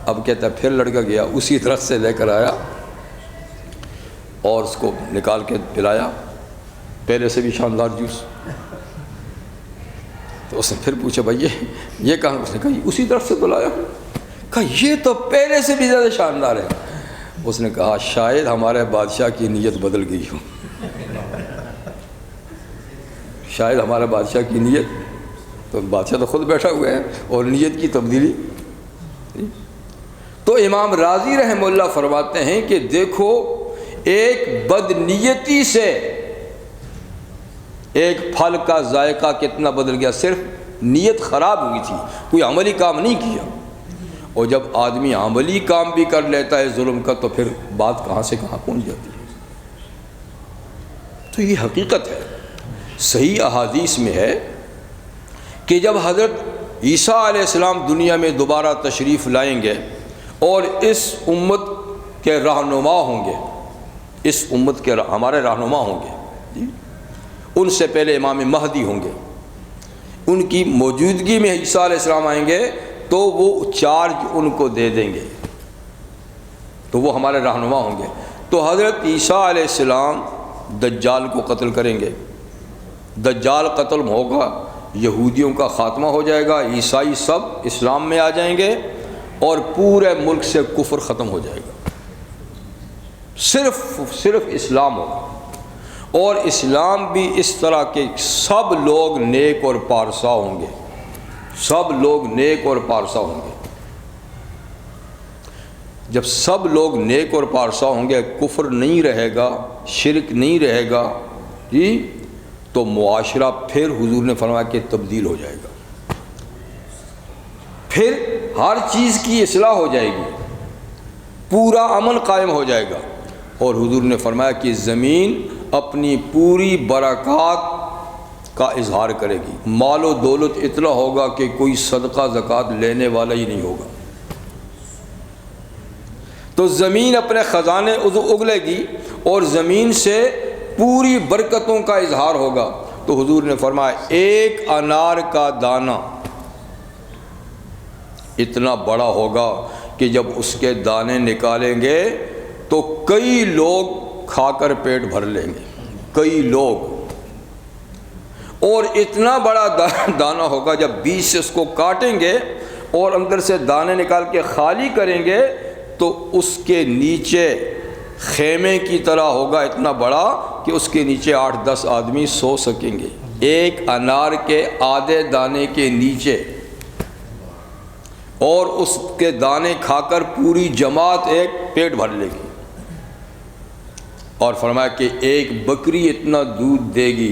اب کہتا ہے پھر لڑکا گیا، اسی درخت سے لے کر آیا اور اس کو نکال کے پلایا، پہلے سے بھی شاندار جوس۔ تو اس نے پھر پوچھا بھائی یہ کہاں؟ اس نے کہا اسی درخت سے تو لایا ہوں۔ کہا یہ تو پہلے سے بھی زیادہ شاندار ہے۔ اس نے کہا شاید ہمارے بادشاہ کی نیت بدل گئی ہو، شاید ہمارا بادشاہ کی نیت، تو بادشاہ تو خود بیٹھا ہوا ہے اور نیت کی تبدیلی۔ تو امام راضی رحمہ اللہ فرماتے ہیں کہ دیکھو ایک بدنیتی سے ایک پھل کا ذائقہ کتنا بدل گیا، صرف نیت خراب ہوئی تھی، کوئی عملی کام نہیں کیا۔ اور جب آدمی عملی کام بھی کر لیتا ہے ظلم کا تو پھر بات کہاں سے کہاں پہنچ جاتی ہے۔ تو یہ حقیقت ہے۔ صحیح احادیث میں ہے کہ جب حضرت عیسیٰ علیہ السلام دنیا میں دوبارہ تشریف لائیں گے اور اس امت کے رہنما ہوں گے، اس امت کے ہمارے رہنما ہوں گے، ان سے پہلے امام مہدی ہوں گے، ان کی موجودگی میں عیسیٰ علیہ السلام آئیں گے تو وہ چارج ان کو دے دیں گے، تو وہ ہمارے رہنما ہوں گے۔ تو حضرت عیسیٰ علیہ السلام دجال کو قتل کریں گے، دجال قتل ہوگا، یہودیوں کا خاتمہ ہو جائے گا، عیسائی سب اسلام میں آ جائیں گے اور پورے ملک سے کفر ختم ہو جائے گا، صرف اسلام ہوگا۔ اور اسلام بھی اس طرح کے سب لوگ نیک اور پارسا ہوں گے، سب لوگ نیک اور پارسا ہوں گے۔ جب سب لوگ نیک اور پارسا ہوں گے، کفر نہیں رہے گا، شرک نہیں رہے گا، جی، تو معاشرہ پھر حضور نے فرمایا کہ تبدیل ہو جائے گا، پھر ہر چیز کی اصلاح ہو جائے گی، پورا امن قائم ہو جائے گا۔ اور حضور نے فرمایا کہ زمین اپنی پوری برکات کا اظہار کرے گی، مال و دولت اتنا ہوگا کہ کوئی صدقہ زکوٰۃ لینے والا ہی نہیں ہوگا۔ تو زمین اپنے خزانے اگلے گی اور زمین سے پوری برکتوں کا اظہار ہوگا۔ تو حضور نے فرمایا ایک انار کا دانہ اتنا بڑا ہوگا کہ جب اس کے دانے نکالیں گے تو کئی لوگ کھا کر پیٹ بھر لیں گے، کئی لوگ۔ اور اتنا بڑا دانہ ہوگا جب بیچ سے اس کو کاٹیں گے اور اندر سے دانے نکال کے خالی کریں گے تو اس کے نیچے خیمے کی طرح ہوگا، اتنا بڑا کہ اس کے نیچے 8-10 آدمی سو سکیں گے، ایک انار کے آدھے دانے کے نیچے۔ اور اس کے دانے کھا کر پوری جماعت ایک پیٹ بھر لے گی۔ اور فرمایا کہ ایک بکری اتنا دودھ دے گی،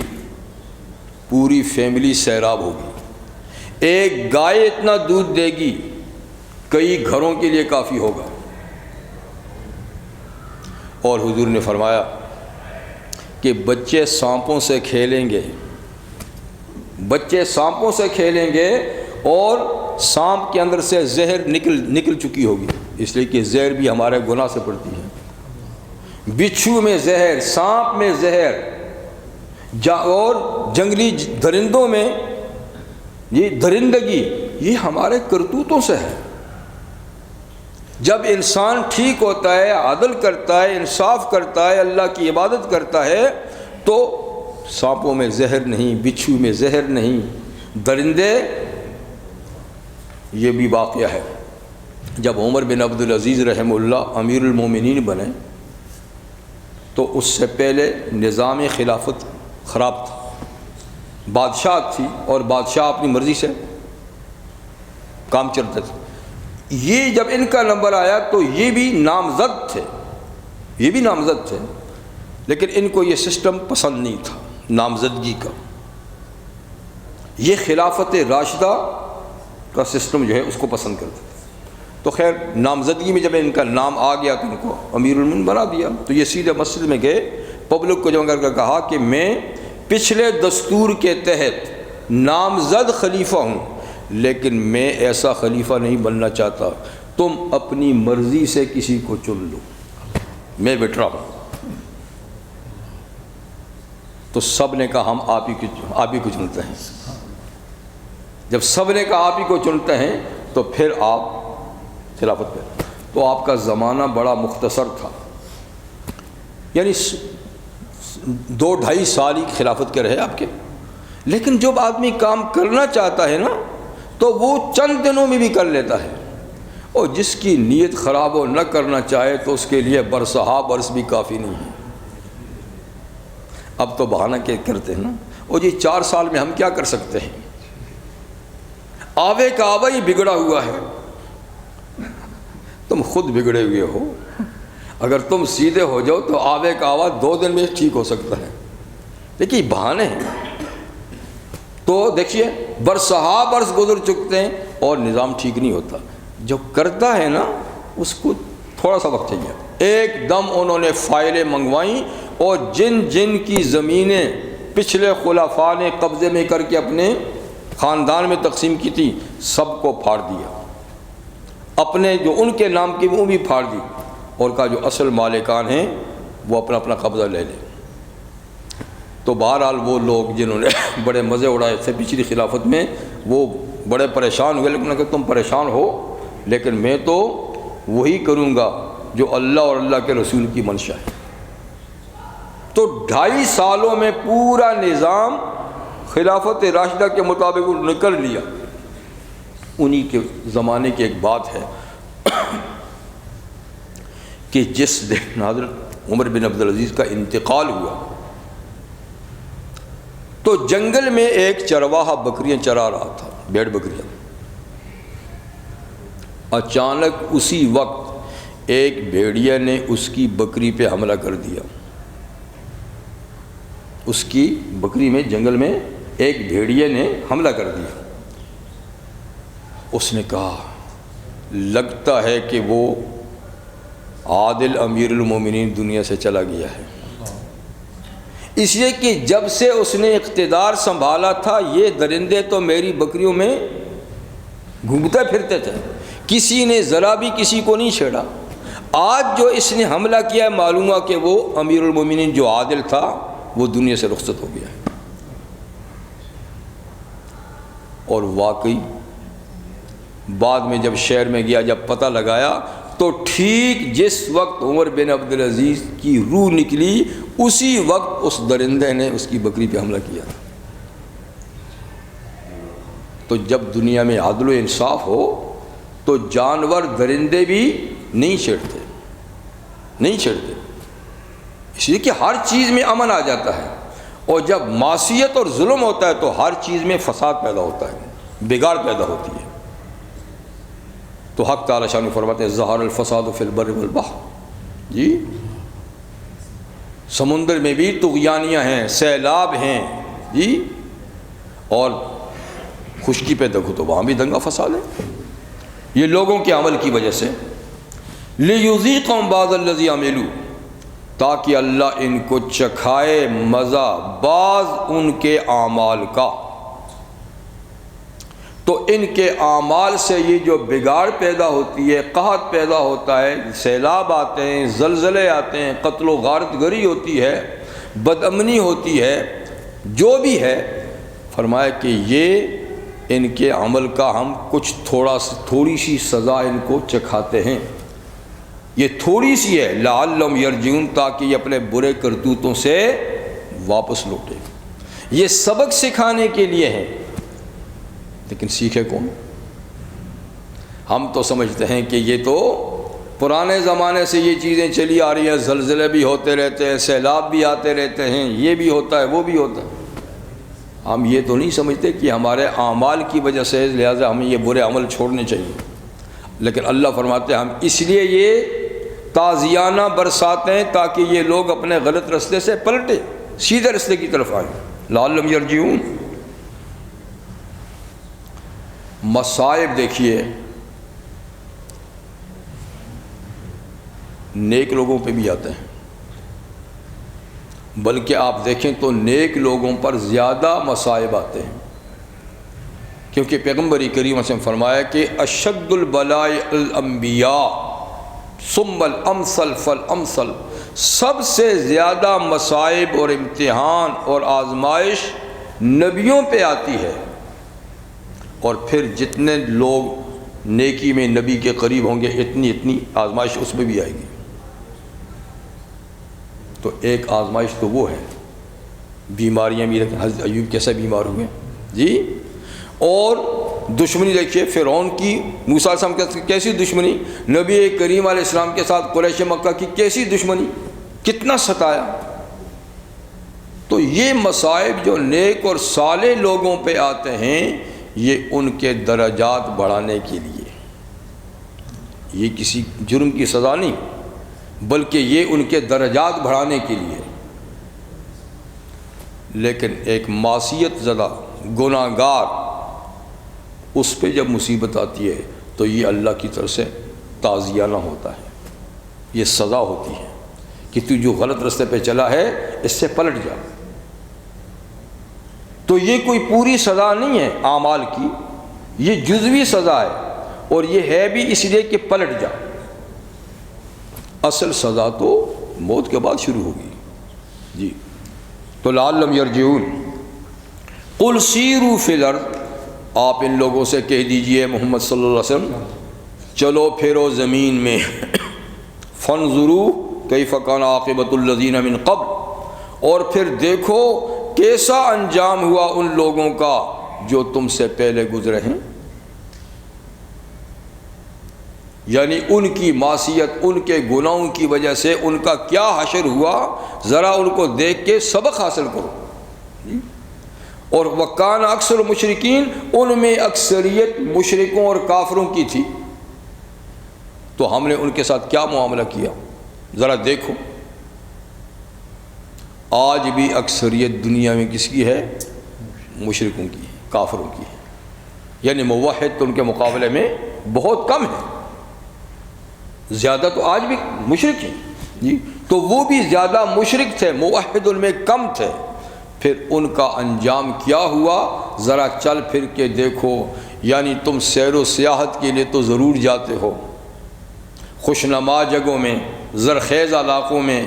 پوری فیملی سیراب ہوگی، ایک گائے اتنا دودھ دے گی، کئی گھروں کے لیے کافی ہوگا۔ اور حضور نے فرمایا کہ بچے سانپوں سے کھیلیں گے، بچے سانپوں سے کھیلیں گے اور سانپ کے اندر سے زہر نکل چکی ہوگی، اس لیے کہ زہر بھی ہمارے گناہ سے پڑتی ہے۔ بچھو میں زہر، سانپ میں زہر، اور جنگلی درندوں میں یہ درندگی، یہ ہمارے کرتوتوں سے ہے۔ جب انسان ٹھیک ہوتا ہے، عدل کرتا ہے، انصاف کرتا ہے، اللہ کی عبادت کرتا ہے تو سانپوں میں زہر نہیں، بچھو میں زہر نہیں، درندے۔ یہ بھی واقعہ ہے جب عمر بن عبدالعزیز رحمہ اللہ امیر المومنین بنے تو اس سے پہلے نظام خلافت خراب تھا، بادشاہ تھی اور بادشاہ اپنی مرضی سے کام چلتے تھے۔ یہ جب ان کا نمبر آیا تو یہ بھی نامزد تھے، یہ بھی نامزد تھے، لیکن ان کو یہ سسٹم پسند نہیں تھا نامزدگی کا، یہ خلافت راشدہ کا سسٹم جو ہے اس کو پسند کرتے تھے۔ تو خیر نامزدگی میں جب ان کا نام آ گیا تو ان کو امیر المومنین بنا دیا۔ تو یہ سیدھے مسجد میں گئے، پبلک کو جمع کر کے کہا کہ میں پچھلے دستور کے تحت نامزد خلیفہ ہوں، لیکن میں ایسا خلیفہ نہیں بننا چاہتا، تم اپنی مرضی سے کسی کو چن لو، میں بیٹھ رہا ہوں۔ تو سب نے کہا ہم آپ ہی کو چنتے ہیں۔ جب سب نے کہا آپ ہی کو چنتے ہیں تو پھر آپ خلافت پہ۔ تو آپ کا زمانہ بڑا مختصر تھا، یعنی 2-2.5 سال ہی خلافت کے رہے آپ کے، لیکن جب آدمی کام کرنا چاہتا ہے نا تو وہ چند دنوں میں بھی کر لیتا ہے، اور جس کی نیت خراب ہو نہ کرنا چاہے تو اس کے لیے برسہا برس بھی کافی نہیں ہے۔ اب تو بہانہ کیا کرتے ہیں نا، اور یہ 4 سال میں ہم کیا کر سکتے ہیں، آوے کا آوا ہی بگڑا ہوا ہے، تم خود بگڑے ہوئے ہو، اگر تم سیدھے ہو جاؤ تو آوے کا آوا 2 دن میں ٹھیک ہو سکتا ہے، لیکن بہانے ہیں، تو دیکھیے برسہا برس گزر چکتے ہیں اور نظام ٹھیک نہیں ہوتا. جو کرتا ہے نا اس کو تھوڑا سا وقت چاہیے. ایک دم انہوں نے فائلیں منگوائیں اور جن جن کی زمینیں پچھلے خلفاء نے قبضے میں کر کے اپنے خاندان میں تقسیم کی تھی سب کو پھاڑ دیا. اپنے جو ان کے نام کی وہ بھی پھاڑ دی اور کہا جو اصل مالکان ہیں وہ اپنا اپنا قبضہ لے لیں. تو بہرحال وہ لوگ جنہوں نے بڑے مزے اڑائے تھے پچھلی خلافت میں وہ بڑے پریشان ہوئے، لیکن کہ تم پریشان ہو لیکن میں تو وہی کروں گا جو اللہ اور اللہ کے رسول کی منشا ہے. تو 2.5 سالوں میں پورا نظام خلافت راشدہ کے مطابق نے کر لیا. انہی کے زمانے کی ایک بات ہے کہ جس دن حضرت عمر بن عبدالعزیز کا انتقال ہوا تو جنگل میں ایک چرواہا بکریاں چرا رہا تھا، بھیڑ بکریاں. اچانک اسی وقت ایک بھیڑیا نے اس کی بکری پہ حملہ کر دیا. اس کی بکری میں جنگل میں ایک بھیڑیا نے حملہ کر دیا. اس نے کہا لگتا ہے کہ وہ عادل امیر المومنین دنیا سے چلا گیا ہے. اس لیے کہ جب سے اس نے اقتدار سنبھالا تھا یہ درندے تو میری بکریوں میں گھومتے پھرتے تھے، کسی نے ذرا بھی کسی کو نہیں چھیڑا. آج جو اس نے حملہ کیا معلوم ہوا کہ وہ امیر المومنین جو عادل تھا وہ دنیا سے رخصت ہو گیا ہے. اور واقعی بعد میں جب شہر میں گیا جب پتہ لگایا تو ٹھیک جس وقت عمر بن عبدالعزیز کی روح نکلی اسی وقت اس درندے نے اس کی بکری پہ حملہ کیا. تو جب دنیا میں عدل و انصاف ہو تو جانور درندے بھی نہیں چھیڑتے، اس لیے کہ ہر چیز میں امن آ جاتا ہے. اور جب معصیت اور ظلم ہوتا ہے تو ہر چیز میں فساد پیدا ہوتا ہے، بگاڑ پیدا ہوتی ہے. تو حق تعالی شان فرماتے ہیں ظہر الفساد فی البر والبحر. جی سمندر میں بھی طغیانیاں ہیں، سیلاب ہیں جی، اور خشکی پہ دیکھو تو وہاں بھی دنگا فساد ہے. یہ لوگوں کے عمل کی وجہ سے لیذیقہم بعض الذی عملوا، تاکہ اللہ ان کو چکھائے مزہ بعض ان کے اعمال کا. تو ان کے اعمال سے یہ جو بگاڑ پیدا ہوتی ہے، قحط پیدا ہوتا ہے، سیلاب آتے ہیں، زلزلے آتے ہیں، قتل و غارت گری ہوتی ہے، بد امنی ہوتی ہے، جو بھی ہے، فرمایا کہ یہ ان کے عمل کا ہم کچھ تھوڑی سی سزا ان کو چکھاتے ہیں. یہ تھوڑی سی ہے لعلہم یرجعون، تاکہ یہ اپنے برے کرتوتوں سے واپس لوٹے. یہ سبق سکھانے کے لیے ہے، لیکن سیکھے کون؟ ہم تو سمجھتے ہیں کہ یہ تو پرانے زمانے سے یہ چیزیں چلی آ رہی ہیں، زلزلے بھی ہوتے رہتے ہیں، سیلاب بھی آتے رہتے ہیں، یہ بھی ہوتا ہے وہ بھی ہوتا ہے. ہم یہ تو نہیں سمجھتے کہ ہمارے اعمال کی وجہ سے لہٰذا ہمیں یہ برے عمل چھوڑنے چاہیے. لیکن اللہ فرماتے ہیں ہم اس لیے یہ تازیانہ برساتے ہیں تاکہ یہ لوگ اپنے غلط رستے سے پلٹے، سیدھے رستے کی طرف آئیں. لعلہم یرجعون. مصائب دیکھیے نیک لوگوں پہ بھی آتے ہیں، بلکہ آپ دیکھیں تو نیک لوگوں پر زیادہ مصائب آتے ہیں، کیونکہ پیغمبر کریم نے فرمایا کہ اشد البلاء الانبیاء ثم الامثل فالامثل، سب سے زیادہ مصائب اور امتحان اور آزمائش نبیوں پہ آتی ہے، اور پھر جتنے لوگ نیکی میں نبی کے قریب ہوں گے اتنی آزمائش اس میں بھی آئے گی. تو ایک آزمائش تو وہ ہے بیماریاں بھی رکھیں، حضرت ایوب کیسے بیمار ہوئے جی. اور دشمنی دیکھیے فرعون کی موسیٰ علیہ السلام کی کیسی دشمنی، نبی کریم علیہ السلام کے ساتھ قریش مکہ کی کیسی دشمنی، کتنا ستایا. تو یہ مصائب جو نیک اور صالح لوگوں پہ آتے ہیں یہ ان کے درجات بڑھانے کے لیے، یہ کسی جرم کی سزا نہیں بلکہ یہ ان کے درجات بڑھانے کے لیے. لیکن ایک معصیت زدہ گناہ گار، اس پہ جب مصیبت آتی ہے تو یہ اللہ کی طرف سے تعزیانہ ہوتا ہے، یہ سزا ہوتی ہے کہ تو جو غلط راستے پہ چلا ہے اس سے پلٹ جا۔ تو یہ کوئی پوری سزا نہیں ہے اعمال کی، یہ جزوی سزا ہے، اور یہ ہے بھی اس لیے کہ پلٹ جا۔ اصل سزا تو موت کے بعد شروع ہوگی جی۔ تو لعلہم یرجعون، قل سیروا فی الارض، آپ ان لوگوں سے کہہ دیجئے محمد صلی اللہ علیہ وسلم چلو پھرو زمین میں، فانظروا کیف کان عاقبۃ الذین من قبل، اور پھر دیکھو کیسا انجام ہوا ان لوگوں کا جو تم سے پہلے گزرے ہیں، یعنی ان کی معصیت، ان کے گناہوں کی وجہ سے ان کا کیا حشر ہوا، ذرا ان کو دیکھ کے سبق حاصل کرو۔ اور وکان اکثر مشرکین، ان میں اکثریت مشرکوں اور کافروں کی تھی، تو ہم نے ان کے ساتھ کیا معاملہ کیا ذرا دیکھو۔ آج بھی اکثریت دنیا میں کس کی ہے؟ مشرکوں کی ہے، کافروں کی ہے، یعنی موحد تو ان کے مقابلے میں بہت کم ہے، زیادہ تو آج بھی مشرک ہیں جی، تو وہ بھی زیادہ مشرک تھے، موحد ان میں کم تھے۔ پھر ان کا انجام کیا ہوا ذرا چل پھر کے دیکھو، یعنی تم سیر و سیاحت کے لیے تو ضرور جاتے ہو، خوشنما جگہوں میں، زرخیز علاقوں میں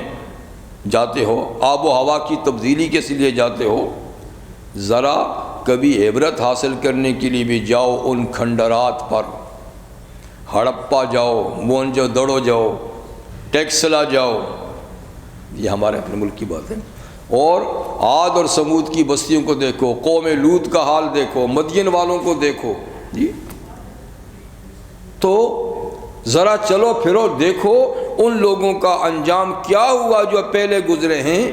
جاتے ہو، آب و ہوا کی تبدیلی کے لیے جاتے ہو، ذرا کبھی عبرت حاصل کرنے کے لیے بھی جاؤ ان کھنڈرات پر، ہڑپا جاؤ، مونجو دڑو جاؤ، ٹیکسلا جاؤ، یہ ہمارے اپنے ملک کی بات ہے، اور عاد اور سمود کی بستیوں کو دیکھو، قوم لوط کا حال دیکھو، مدین والوں کو دیکھو جی۔ تو ذرا چلو پھرو دیکھو ان لوگوں کا انجام کیا ہوا جو پہلے گزرے ہیں،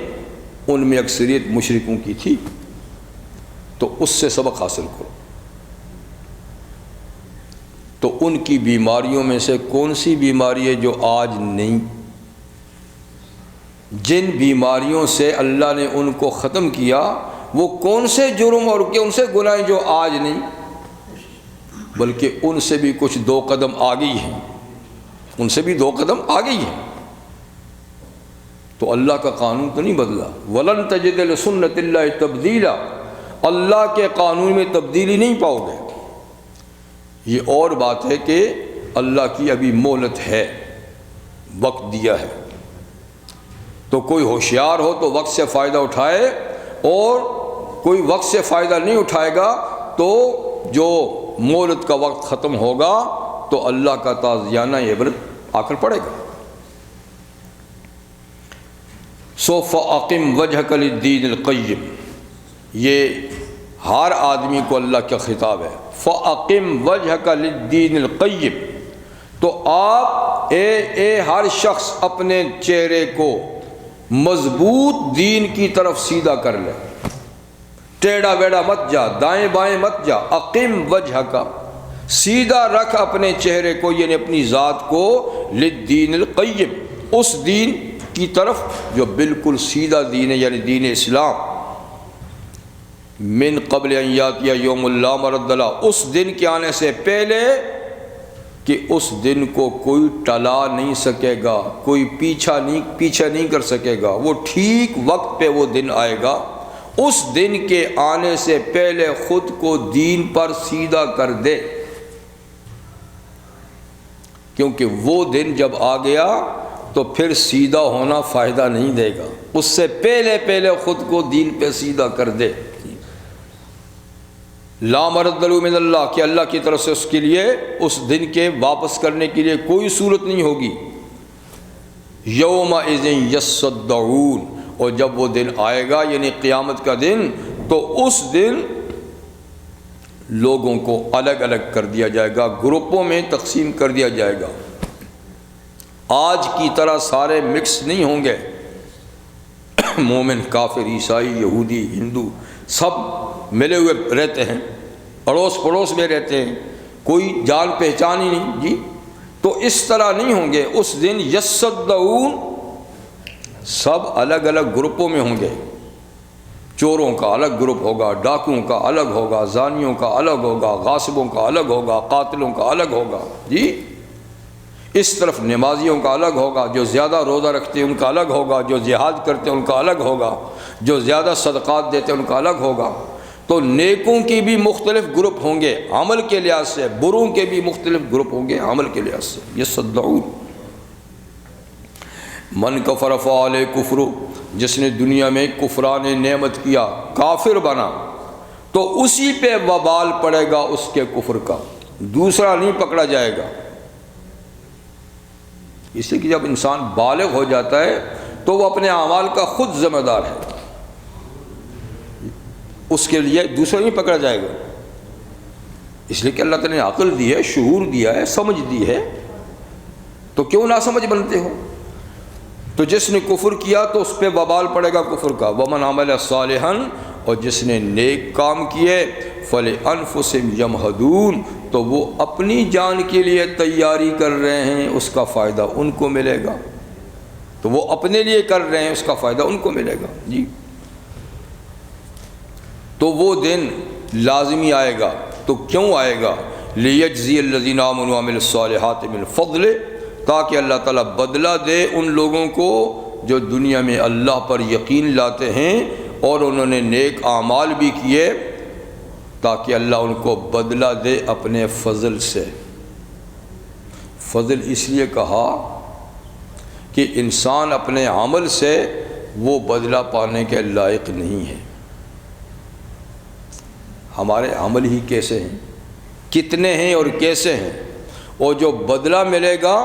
ان میں اکثریت مشرکوں کی تھی، تو اس سے سبق حاصل کرو۔ تو ان کی بیماریوں میں سے کون سی بیماری ہے جو آج نہیں؟ جن بیماریوں سے اللہ نے ان کو ختم کیا وہ کون سے جرم اور کون سے گناہ جو آج نہیں، بلکہ ان سے بھی کچھ دو قدم آگے ہی ہیں، ان سے بھی دو قدم آگے ہی ہیں۔ تو اللہ کا قانون تو نہیں بدلا، وَلَن تَجِدَ لِسُنَّتِ اللَّهِ تَبْدِيلًا، اللہ کے قانون میں تبدیلی نہیں پاؤ گے۔ یہ اور بات ہے کہ اللہ کی ابھی مہلت ہے، وقت دیا ہے، تو کوئی ہوشیار ہو تو وقت سے فائدہ اٹھائے، اور کوئی وقت سے فائدہ نہیں اٹھائے گا تو جو مہلت کا وقت ختم ہوگا تو اللہ کا تعزیانہ عبرت آ کر پڑے گا۔ سو فَأَقِمْ وَجْهَكَ لِلدِّينِ الْقَيِّمِ، یہ ہر آدمی کو اللہ کا خطاب ہے، فَأَقِمْ وَجْهَكَ لِلدِّينِ الْقَيِّمِ، تو آپ اے ہر شخص اپنے چہرے کو مضبوط دین کی طرف سیدھا کر لے، ٹیڑھا ویڑا مت جا، دائیں بائیں مت جا، اقم وجهك، سیدھا رکھ اپنے چہرے کو، یعنی اپنی ذات کو، للدین القیم، اس دین کی طرف جو بالکل سیدھا دین ہے، یعنی دین اسلام، من قبل ان یاتی یوم لا مرد لہ، اس دن کے آنے سے پہلے کہ اس دن کو کوئی ٹلا نہیں سکے گا، کوئی پیچھا نہیں کر سکے گا، وہ ٹھیک وقت پہ وہ دن آئے گا۔ اس دن کے آنے سے پہلے خود کو دین پر سیدھا کر دے، کیونکہ وہ دن جب آ گیا تو پھر سیدھا ہونا فائدہ نہیں دے گا، اس سے پہلے خود کو دین پہ سیدھا کر دے۔ لا مرد له من اللہ، کہ اللہ کی طرف سے اس کے لیے اس دن کے واپس کرنے کے لیے کوئی صورت نہیں ہوگی۔ یومئذ یصدعون، اور جب وہ دن آئے گا یعنی قیامت کا دن، تو اس دن لوگوں کو الگ الگ کر دیا جائے گا، گروپوں میں تقسیم کر دیا جائے گا۔ آج کی طرح سارے مکس نہیں ہوں گے، مومن، کافر، عیسائی، یہودی، ہندو، سب ملے ہوئے رہتے ہیں، اڑوس پڑوس میں رہتے ہیں، کوئی جان پہچان ہی نہیں جی۔ تو اس طرح نہیں ہوں گے، اس دن یصدعون، سب الگ الگ گروپوں میں ہوں گے، چوروں کا الگ گروپ ہوگا، ڈاکوؤں کا الگ ہوگا، زانیوں کا الگ ہوگا، غاصبوں کا الگ ہوگا، قاتلوں کا الگ ہوگا، جی اس طرف نمازیوں کا الگ ہوگا، جو زیادہ روزہ رکھتے ہیں ان کا الگ ہوگا، جو جہاد کرتے ہیں ان کا الگ ہوگا، جو زیادہ صدقات دیتے ہیں ان کا الگ ہوگا۔ تو نیکوں کی بھی مختلف گروپ ہوں گے عمل کے لحاظ سے، بروں کے بھی مختلف گروپ ہوں گے عمل کے لحاظ سے۔ یصدعون من کفر فعلیہ کفر، جس نے دنیا میں کفران نعمت کیا، کافر بنا، تو اسی پہ وبال پڑے گا اس کے کفر کا، دوسرا نہیں پکڑا جائے گا۔ اس لیے کہ جب انسان بالغ ہو جاتا ہے تو وہ اپنے اعمال کا خود ذمہ دار ہے، اس کے لیے دوسرا نہیں پکڑا جائے گا۔ اس لیے کہ اللہ تعالیٰ نے عقل دی ہے، شعور دیا ہے، سمجھ دی ہے، تو کیوں نہ سمجھ بنتے ہو؟ تو جس نے کفر کیا تو اس پہ وبال پڑے گا کفر کا۔ ومن عمل صالحا، اور جس نے نیک کام کیے، فلانفسہم یمہدون، تو وہ اپنی جان کے لیے تیاری کر رہے ہیں، اس کا فائدہ ان کو ملے گا۔ تو وہ اپنے لیے کر رہے ہیں، اس کا فائدہ ان کو ملے گا، جی۔ تو وہ دن لازمی آئے گا، تو کیوں آئے گا؟ لیجزی الذین آمنوا وعملوا الصالحات من فضل، تاکہ اللہ تعالیٰ بدلہ دے ان لوگوں کو جو دنیا میں اللہ پر یقین لاتے ہیں اور انہوں نے نیک اعمال بھی کیے، تاکہ اللہ ان کو بدلہ دے اپنے فضل سے۔ فضل اس لیے کہا کہ انسان اپنے عمل سے وہ بدلہ پانے کے لائق نہیں ہے۔ ہمارے عمل ہی کیسے ہیں، کتنے ہیں اور کیسے ہیں، اور جو بدلہ ملے گا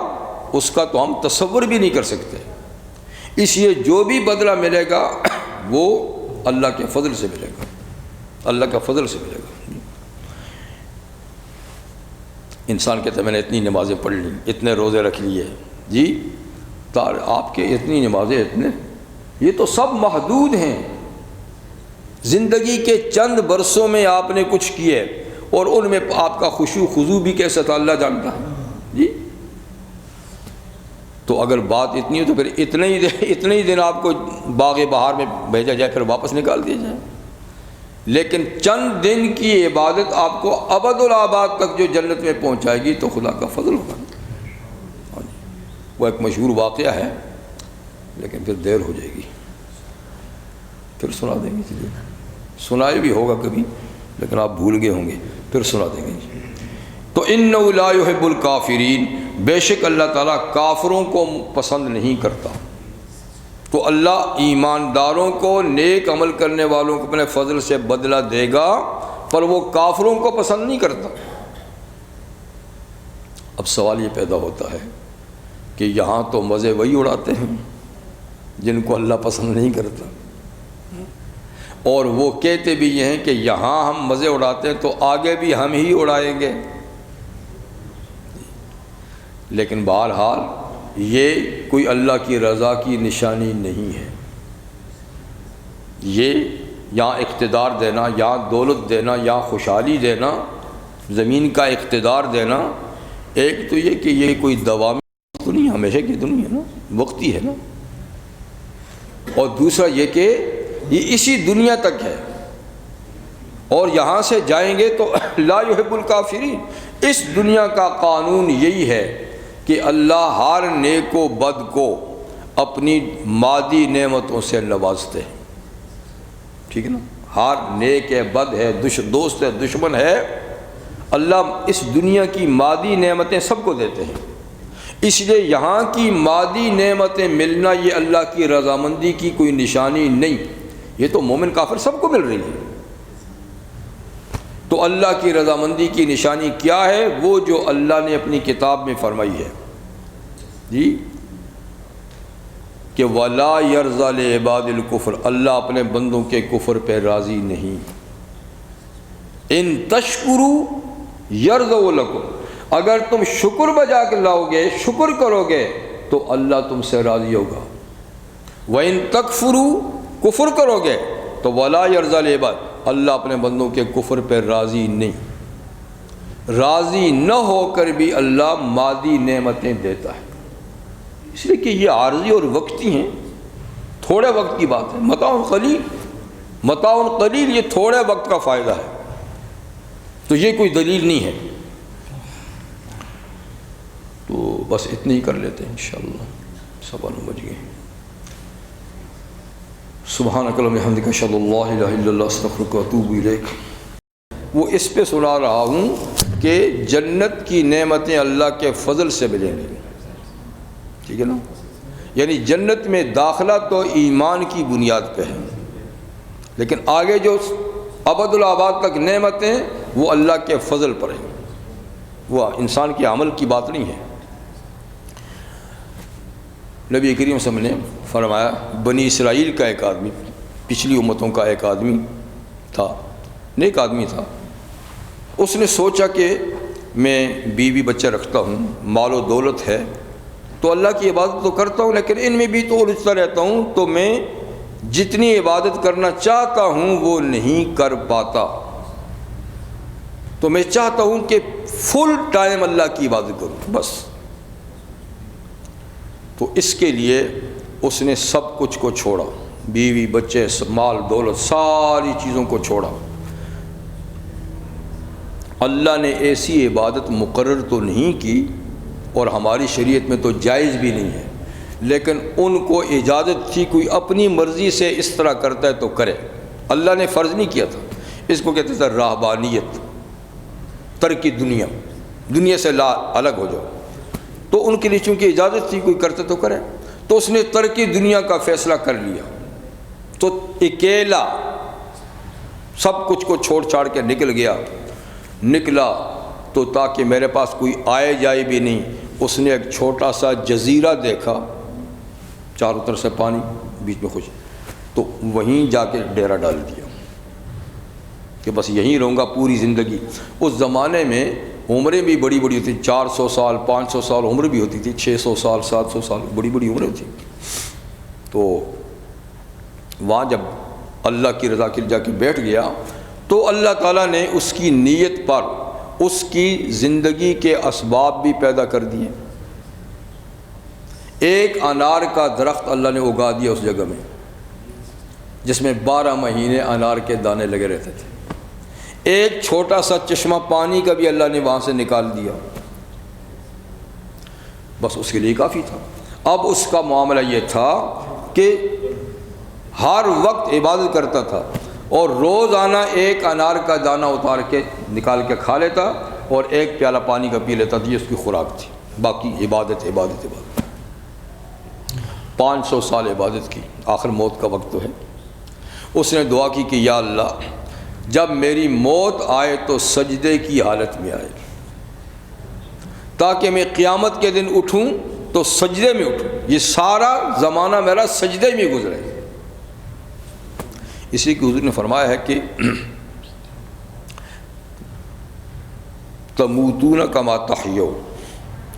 اس کا تو ہم تصور بھی نہیں کر سکتے۔ اس لیے جو بھی بدلہ ملے گا وہ اللہ کے فضل سے ملے گا، اللہ کا فضل سے ملے گا۔ انسان کہتا ہے میں نے اتنی نمازیں پڑھ لیں، اتنے روزے رکھ لیے، جی آپ کے اتنی نمازیں، اتنے، یہ تو سب محدود ہیں۔ زندگی کے چند برسوں میں آپ نے کچھ کیے، اور ان میں آپ کا خشوع خضوع بھی کیسا تھا اللہ جانتا ہے، جی۔ تو اگر بات اتنی ہو تو پھر اتنے ہی دن آپ کو باغ بہار میں بھیجا جائے، پھر واپس نکال دیا جائے۔ لیکن چند دن کی عبادت آپ کو ابد الآباد تک جو جنت میں پہنچائے گی، تو خدا کا فضل ہوگا۔ وہ ایک مشہور واقعہ ہے، لیکن پھر دیر ہو جائے گی، پھر سنا دیں گے، چلیے سنائے بھی ہوگا کبھی، لیکن آپ بھول گئے ہوں گے، پھر سنا دیں گے۔ تو اِنَّهُ لَا يُحِبُّ الْكَافِرِينَ، بے شک اللہ تعالیٰ کافروں کو پسند نہیں کرتا۔ تو اللہ ایمانداروں کو، نیک عمل کرنے والوں کو اپنے فضل سے بدلہ دے گا، پر وہ کافروں کو پسند نہیں کرتا۔ اب سوال یہ پیدا ہوتا ہے کہ یہاں تو مزے وہی اڑاتے ہیں جن کو اللہ پسند نہیں کرتا، اور وہ کہتے بھی یہ ہیں کہ یہاں ہم مزے اڑاتے ہیں تو آگے بھی ہم ہی اڑائیں گے۔ لیکن بہرحال یہ کوئی اللہ کی رضا کی نشانی نہیں ہے۔ یہ یہاں اقتدار دینا، یہاں دولت دینا، یہاں خوشحالی دینا، زمین کا اقتدار دینا، ایک تو یہ کہ یہ کوئی دوامی تو نہیں، ہمیشہ کی تو نہیں ہے نا، وقتی ہے نا، اور دوسرا یہ کہ یہ اسی دنیا تک ہے، اور یہاں سے جائیں گے تو لا یحب الکافرین۔ اس دنیا کا قانون یہی ہے کہ اللہ ہر نیک و بد کو اپنی مادی نعمتوں سے نوازتے ہیں، ٹھیک ہے نا، ہر نیک ہے، بد ہے، دوست ہے، دشمن ہے، اللہ اس دنیا کی مادی نعمتیں سب کو دیتے ہیں۔ اس لیے یہاں کی مادی نعمتیں ملنا یہ اللہ کی رضامندی کی کوئی نشانی نہیں، یہ تو مومن کافر سب کو مل رہی ہے۔ تو اللہ کی رضامندی کی نشانی کیا ہے؟ وہ جو اللہ نے اپنی کتاب میں فرمائی ہے، جی، کہ وَلَا يَرْضَى لِعِبَادِ الْكُفْرِ، اللہ اپنے بندوں کے کفر پہ راضی نہیں۔ اِن تَشْكُرُوا يَرْضَوْا لَكُمْ، اگر تم شکر بجا کے لاؤ گے، شکر کرو گے تو اللہ تم سے راضی ہوگا۔ وَإِن تَكْفُرُوا، کفر کرو گے تو وَلَا يَرْضَى لِعِبَادِ، اللہ اپنے بندوں کے کفر پہ راضی نہیں۔ راضی نہ ہو کر بھی اللہ مادی نعمتیں دیتا ہے، اس لیے کہ یہ عارضی اور وقتی ہیں، تھوڑے وقت کی بات ہے، متاع قلیل، متاع قلیل، یہ تھوڑے وقت کا فائدہ ہے، تو یہ کوئی دلیل نہیں ہے۔ تو بس اتنی ہی کر لیتے ہیں انشاءاللہ، سبا بج گئے۔ سبحانک اللہم وبحمدک، اشہد ان لا الہ الا اللہ، استغفرک واتوب الیک۔ وہ اس پہ سنا رہا ہوں کہ جنت کی نعمتیں اللہ کے فضل سے ملیں گی، ٹھیک ہے نا؟ یعنی جنت میں داخلہ تو ایمان کی بنیاد پہ ہے، لیکن آگے جو ابد الآباد تک نعمتیں وہ اللہ کے فضل پر ہیں، وہ انسان کے عمل کی بات نہیں ہے۔ نبی کریم صلی اللہ علیہ وسلم نے فرمایا، بنی اسرائیل کا ایک آدمی، پچھلی امتوں کا ایک آدمی تھا، نیک آدمی تھا، اس نے سوچا کہ میں بیوی بچہ رکھتا ہوں، مال و دولت ہے، تو اللہ کی عبادت تو کرتا ہوں لیکن ان میں بھی تو الجھتا رہتا ہوں، تو میں جتنی عبادت کرنا چاہتا ہوں وہ نہیں کر پاتا، تو میں چاہتا ہوں کہ فل ٹائم اللہ کی عبادت کروں بس۔ تو اس کے لیے اس نے سب کچھ کو چھوڑا، بیوی بچے مال دولت ساری چیزوں کو چھوڑا۔ اللہ نے ایسی عبادت مقرر تو نہیں کی اور ہماری شریعت میں تو جائز بھی نہیں ہے، لیکن ان کو اجازت تھی، کوئی اپنی مرضی سے اس طرح کرتا ہے تو کرے، اللہ نے فرض نہیں کیا تھا۔ اس کو کہتے تھے راہبانیت، ترک دنیا، دنیا سے الگ ہو جاؤ، تو ان کے لیے چونکہ اجازت تھی، کوئی کرتا تو کرے، تو اس نے ترک دنیا کا فیصلہ کر لیا، تو اکیلا سب کچھ کو چھوڑ چھاڑ کے نکلا تو تاکہ میرے پاس کوئی آئے جائے بھی نہیں، اس نے ایک چھوٹا سا جزیرہ دیکھا، چاروں طرف سے پانی، بیچ میں خوش، تو وہیں جا کے ڈیرا ڈال دیا کہ بس یہیں رہوں گا پوری زندگی۔ اس زمانے میں عمریں بھی بڑی بڑی ہوتی، 400 سال 500 سال عمر بھی ہوتی تھی، 600 سال 700 سال بڑی بڑی عمریں ہوتی۔ تو وہاں جب اللہ کی رضا کے لیے جا کے بیٹھ گیا تو اللہ تعالیٰ نے اس کی نیت پر اس کی زندگی کے اسباب بھی پیدا کر دیے۔ ایک انار کا درخت اللہ نے اگا دیا اس جگہ میں، جس میں 12 مہینے انار کے دانے لگے رہتے تھے۔ ایک چھوٹا سا چشمہ پانی کا بھی اللہ نے وہاں سے نکال دیا، بس اس کے لیے کافی تھا۔ اب اس کا معاملہ یہ تھا کہ ہر وقت عبادت کرتا تھا اور روزانہ ایک انار کا دانہ اتار کے نکال کے کھا لیتا اور ایک پیالہ پانی کا پی لیتا تھا، یہ اس کی خوراک تھی، باقی عبادت عبادت عبادت۔ 500 سال عبادت کی، آخر موت کا وقت تو ہے۔ اس نے دعا کی کہ یا اللہ جب میری موت آئے تو سجدے کی حالت میں آئے، تاکہ میں قیامت کے دن اٹھوں تو سجدے میں اٹھوں، یہ سارا زمانہ میرا سجدے میں گزرے۔ اسی کہ حضور نے فرمایا ہے کہ تموتون کما تحیون،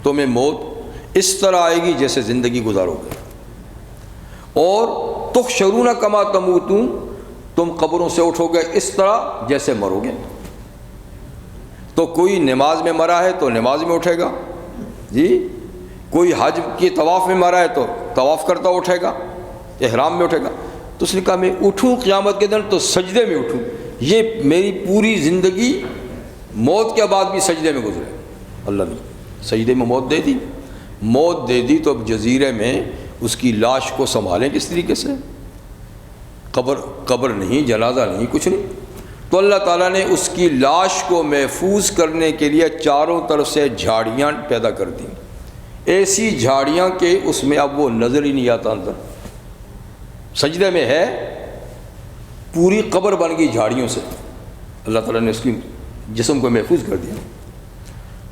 تمہیں موت اس طرح آئے گی جیسے زندگی گزارو گے، اور تحشرون کما تموتون، تم قبروں سے اٹھو گے اس طرح جیسے مرو گے۔ تو کوئی نماز میں مرا ہے تو نماز میں اٹھے گا، جی، کوئی حج کی طواف میں مرا ہے تو طواف کرتا اٹھے گا، احرام میں اٹھے گا۔ تو اس نے کہا میں اٹھوں قیامت کے دن تو سجدے میں اٹھوں، یہ میری پوری زندگی موت کے بعد بھی سجدے میں گزرے۔ اللہ نے سجدے میں موت دے دی تو اب جزیرے میں اس کی لاش کو سنبھالیں کس طریقے سے؟ قبر نہیں، جنازہ نہیں، کچھ نہیں۔ تو اللہ تعالیٰ نے اس کی لاش کو محفوظ کرنے کے لیے چاروں طرف سے جھاڑیاں پیدا کر دیں، ایسی جھاڑیاں کہ اس میں اب وہ نظر ہی نہیں آتا اندر، سجدے میں ہے، پوری قبر بن گئی جھاڑیوں سے۔ اللہ تعالیٰ نے اس کی جسم کو محفوظ کر دیا۔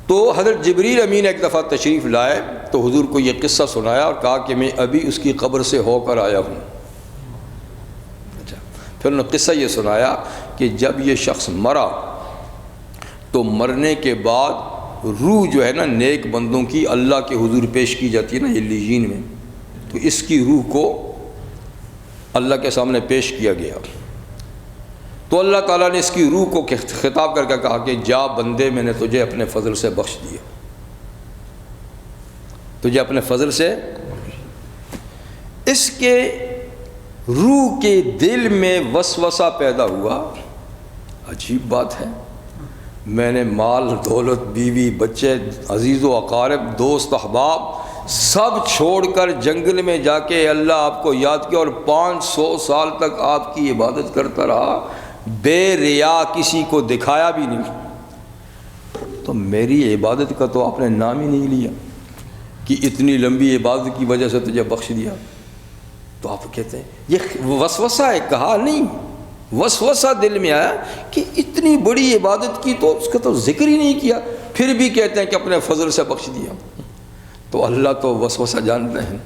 تو حضرت جبریل امین ایک دفعہ تشریف لائے تو حضور کو یہ قصہ سنایا اور کہا کہ میں ابھی اس کی قبر سے ہو کر آیا ہوں۔ اچھا، پھر انہوں نے قصہ یہ سنایا کہ جب یہ شخص مرا تو مرنے کے بعد روح جو ہے نا نیک بندوں کی اللہ کے حضور پیش کی جاتی ہے نا علیین میں، تو اس کی روح کو اللہ کے سامنے پیش کیا گیا، تو اللہ تعالیٰ نے اس کی روح کو خطاب کر کے کہا کہ جا بندے، میں نے تجھے اپنے فضل سے بخش دیا، تجھے اپنے فضل سے۔ اس کے روح کے دل میں وسوسہ پیدا ہوا. عجیب بات ہے، میں نے مال دولت بیوی بچے عزیز و اقارب دوست احباب سب چھوڑ کر جنگل میں جا کے اللہ آپ کو یاد کیا، اور 500 سال تک آپ کی عبادت کرتا رہا، بے ریا، کسی کو دکھایا بھی نہیں. تو میری عبادت کا تو آپ نے نام ہی نہیں لیا کہ اتنی لمبی عبادت کی وجہ سے تجھے بخش دیا. تو آپ کہتے ہیں یہ وسوسہ ہے، کہا نہیں، وسوسہ دل میں آیا کہ اتنی بڑی عبادت کی تو اس کا تو ذکر ہی نہیں کیا، پھر بھی کہتے ہیں کہ اپنے فضل سے بخش دیا. تو اللہ تو وسوسہ جانتے ہیں.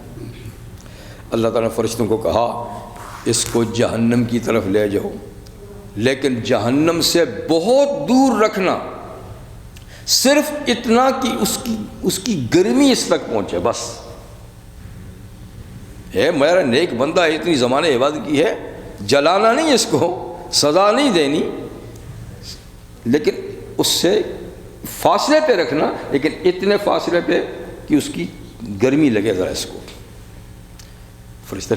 اللہ تعالیٰ نے فرشتوں کو کہا اس کو جہنم کی طرف لے جاؤ، لیکن جہنم سے بہت دور رکھنا، صرف اتنا کہ اس کی گرمی اس تک پہنچے بس. ہے میرا نیک بندہ ہے، اتنی زمانے عبادت کی ہے، جلانا نہیں، اس کو سزا نہیں دینی، لیکن اس سے فاصلے پہ رکھنا، لیکن اتنے فاصلے پہ کہ اس کی گرمی لگے ذرا اس کو. فرشتے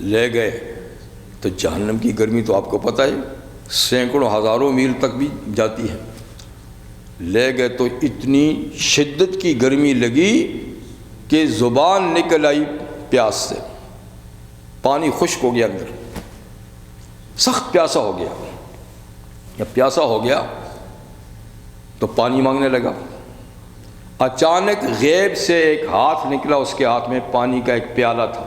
لے گئے تو جہنم کی گرمی تو آپ کو پتہ ہے سینکڑوں ہزاروں میل تک بھی جاتی ہے. لے گئے تو اتنی شدت کی گرمی لگی کہ زبان نکل آئی پیاس سے، پانی خشک ہو گیا، اندر سخت پیاسا ہو گیا. جب پیاسا ہو گیا تو پانی مانگنے لگا. اچانک غیب سے ایک ہاتھ نکلا، اس کے ہاتھ میں پانی کا ایک پیالہ تھا.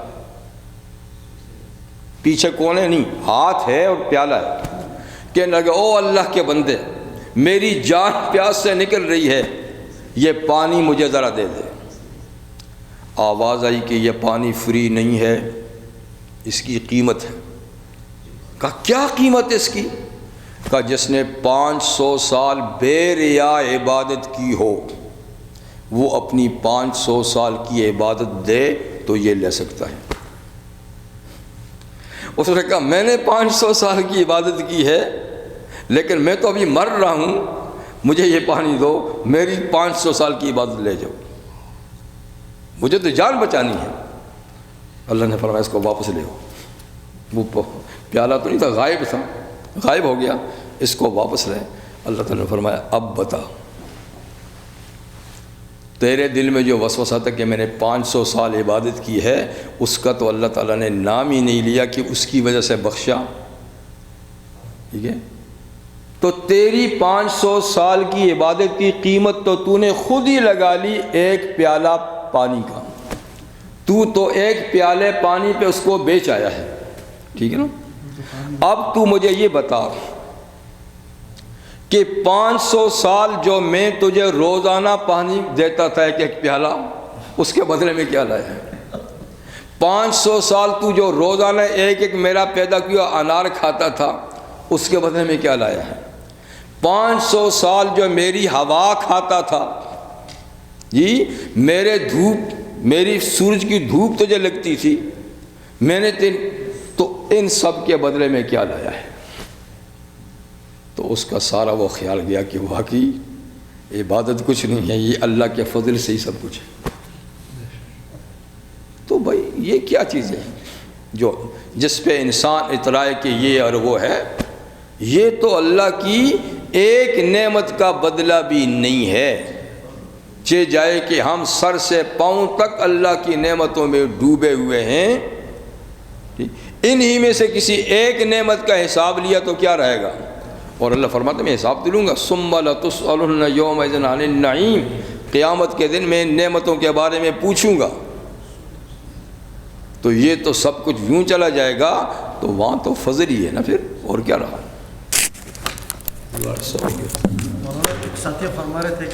پیچھے کون ہے؟ نہیں، ہاتھ ہے اور پیالہ ہے. کہنے لگا او اللہ کے بندے، میری جان پیاس سے نکل رہی ہے، یہ پانی مجھے ذرا دے دے. آواز آئی کہ یہ پانی فری نہیں ہے، اس کی قیمت ہے. کہا کیا قیمت ہے اس کی؟ کہا جس نے 500 سال بے ریا عبادت کی ہو وہ اپنی 500 سال کی عبادت دے تو یہ لے سکتا ہے. اس نے کہا میں نے 500 سال کی عبادت کی ہے، لیکن میں تو ابھی مر رہا ہوں، مجھے یہ پانی دو، میری 500 سال کی عبادت لے جاؤ، مجھے تو جان بچانی ہے. اللہ نے فرمایا اس کو واپس لے آؤ. وہ پیالہ تو نہیں تھا، غائب تھا، غائب ہو گیا، اس کو واپس لے. اللہ تعالیٰ نے فرمایا اب بتا، تیرے دل میں جو وسوسہ تھا کہ میں نے 500 سال عبادت کی ہے، اس کا تو اللہ تعالیٰ نے نام ہی نہیں لیا کہ اس کی وجہ سے بخشا. ٹھیک ہے، تو تیری 500 سال کی عبادت کی قیمت تو نے خود ہی لگا لی ایک پیالہ پانی کا. تو ایک پیالے پانی پہ اس کو بیچ آیا ہے. ٹھیک ہے نا؟ اب تو مجھے یہ بتا کہ 500 سال جو میں تجھے روزانہ پانی دیتا تھا ایک پیالہ، اس کے بدلے میں کیا لایا ہے؟ 500 سال تو جو روزانہ ایک میرا پیدا کیا انار کھاتا تھا، اس کے بدلے میں کیا لایا ہے؟ 500 سال جو میری ہوا کھاتا تھا، جی میری سورج کی دھوپ تجھے لگتی تھی، میں نے تو ان سب کے بدلے میں کیا لایا ہے؟ تو اس کا سارا وہ خیال گیا کہ واقعی عبادت کچھ نہیں ہے، یہ اللہ کے فضل سے ہی سب کچھ ہے. تو بھائی یہ کیا چیز ہے جو جس پہ انسان اترائے کہ یہ اور وہ ہے؟ یہ تو اللہ کی ایک نعمت کا بدلہ بھی نہیں ہے. چہ جائے کہ ہم سر سے پاؤں تک اللہ کی نعمتوں میں ڈوبے ہوئے ہیں، انہی میں سے کسی ایک نعمت کا حساب لیا تو کیا رہے گا؟ اور اللہ فرماتا ہے میں حساب دلوں گا. ثم لتسألن یومئذ عن النعیم، قیامت کے دن میں ان نعمتوں کے بارے میں پوچھوں گا. تو یہ تو سب کچھ یوں چلا جائے گا، تو وہاں تو فضل ہی ہے نا، پھر اور کیا رہا؟ ساتھی فرما رہے تھے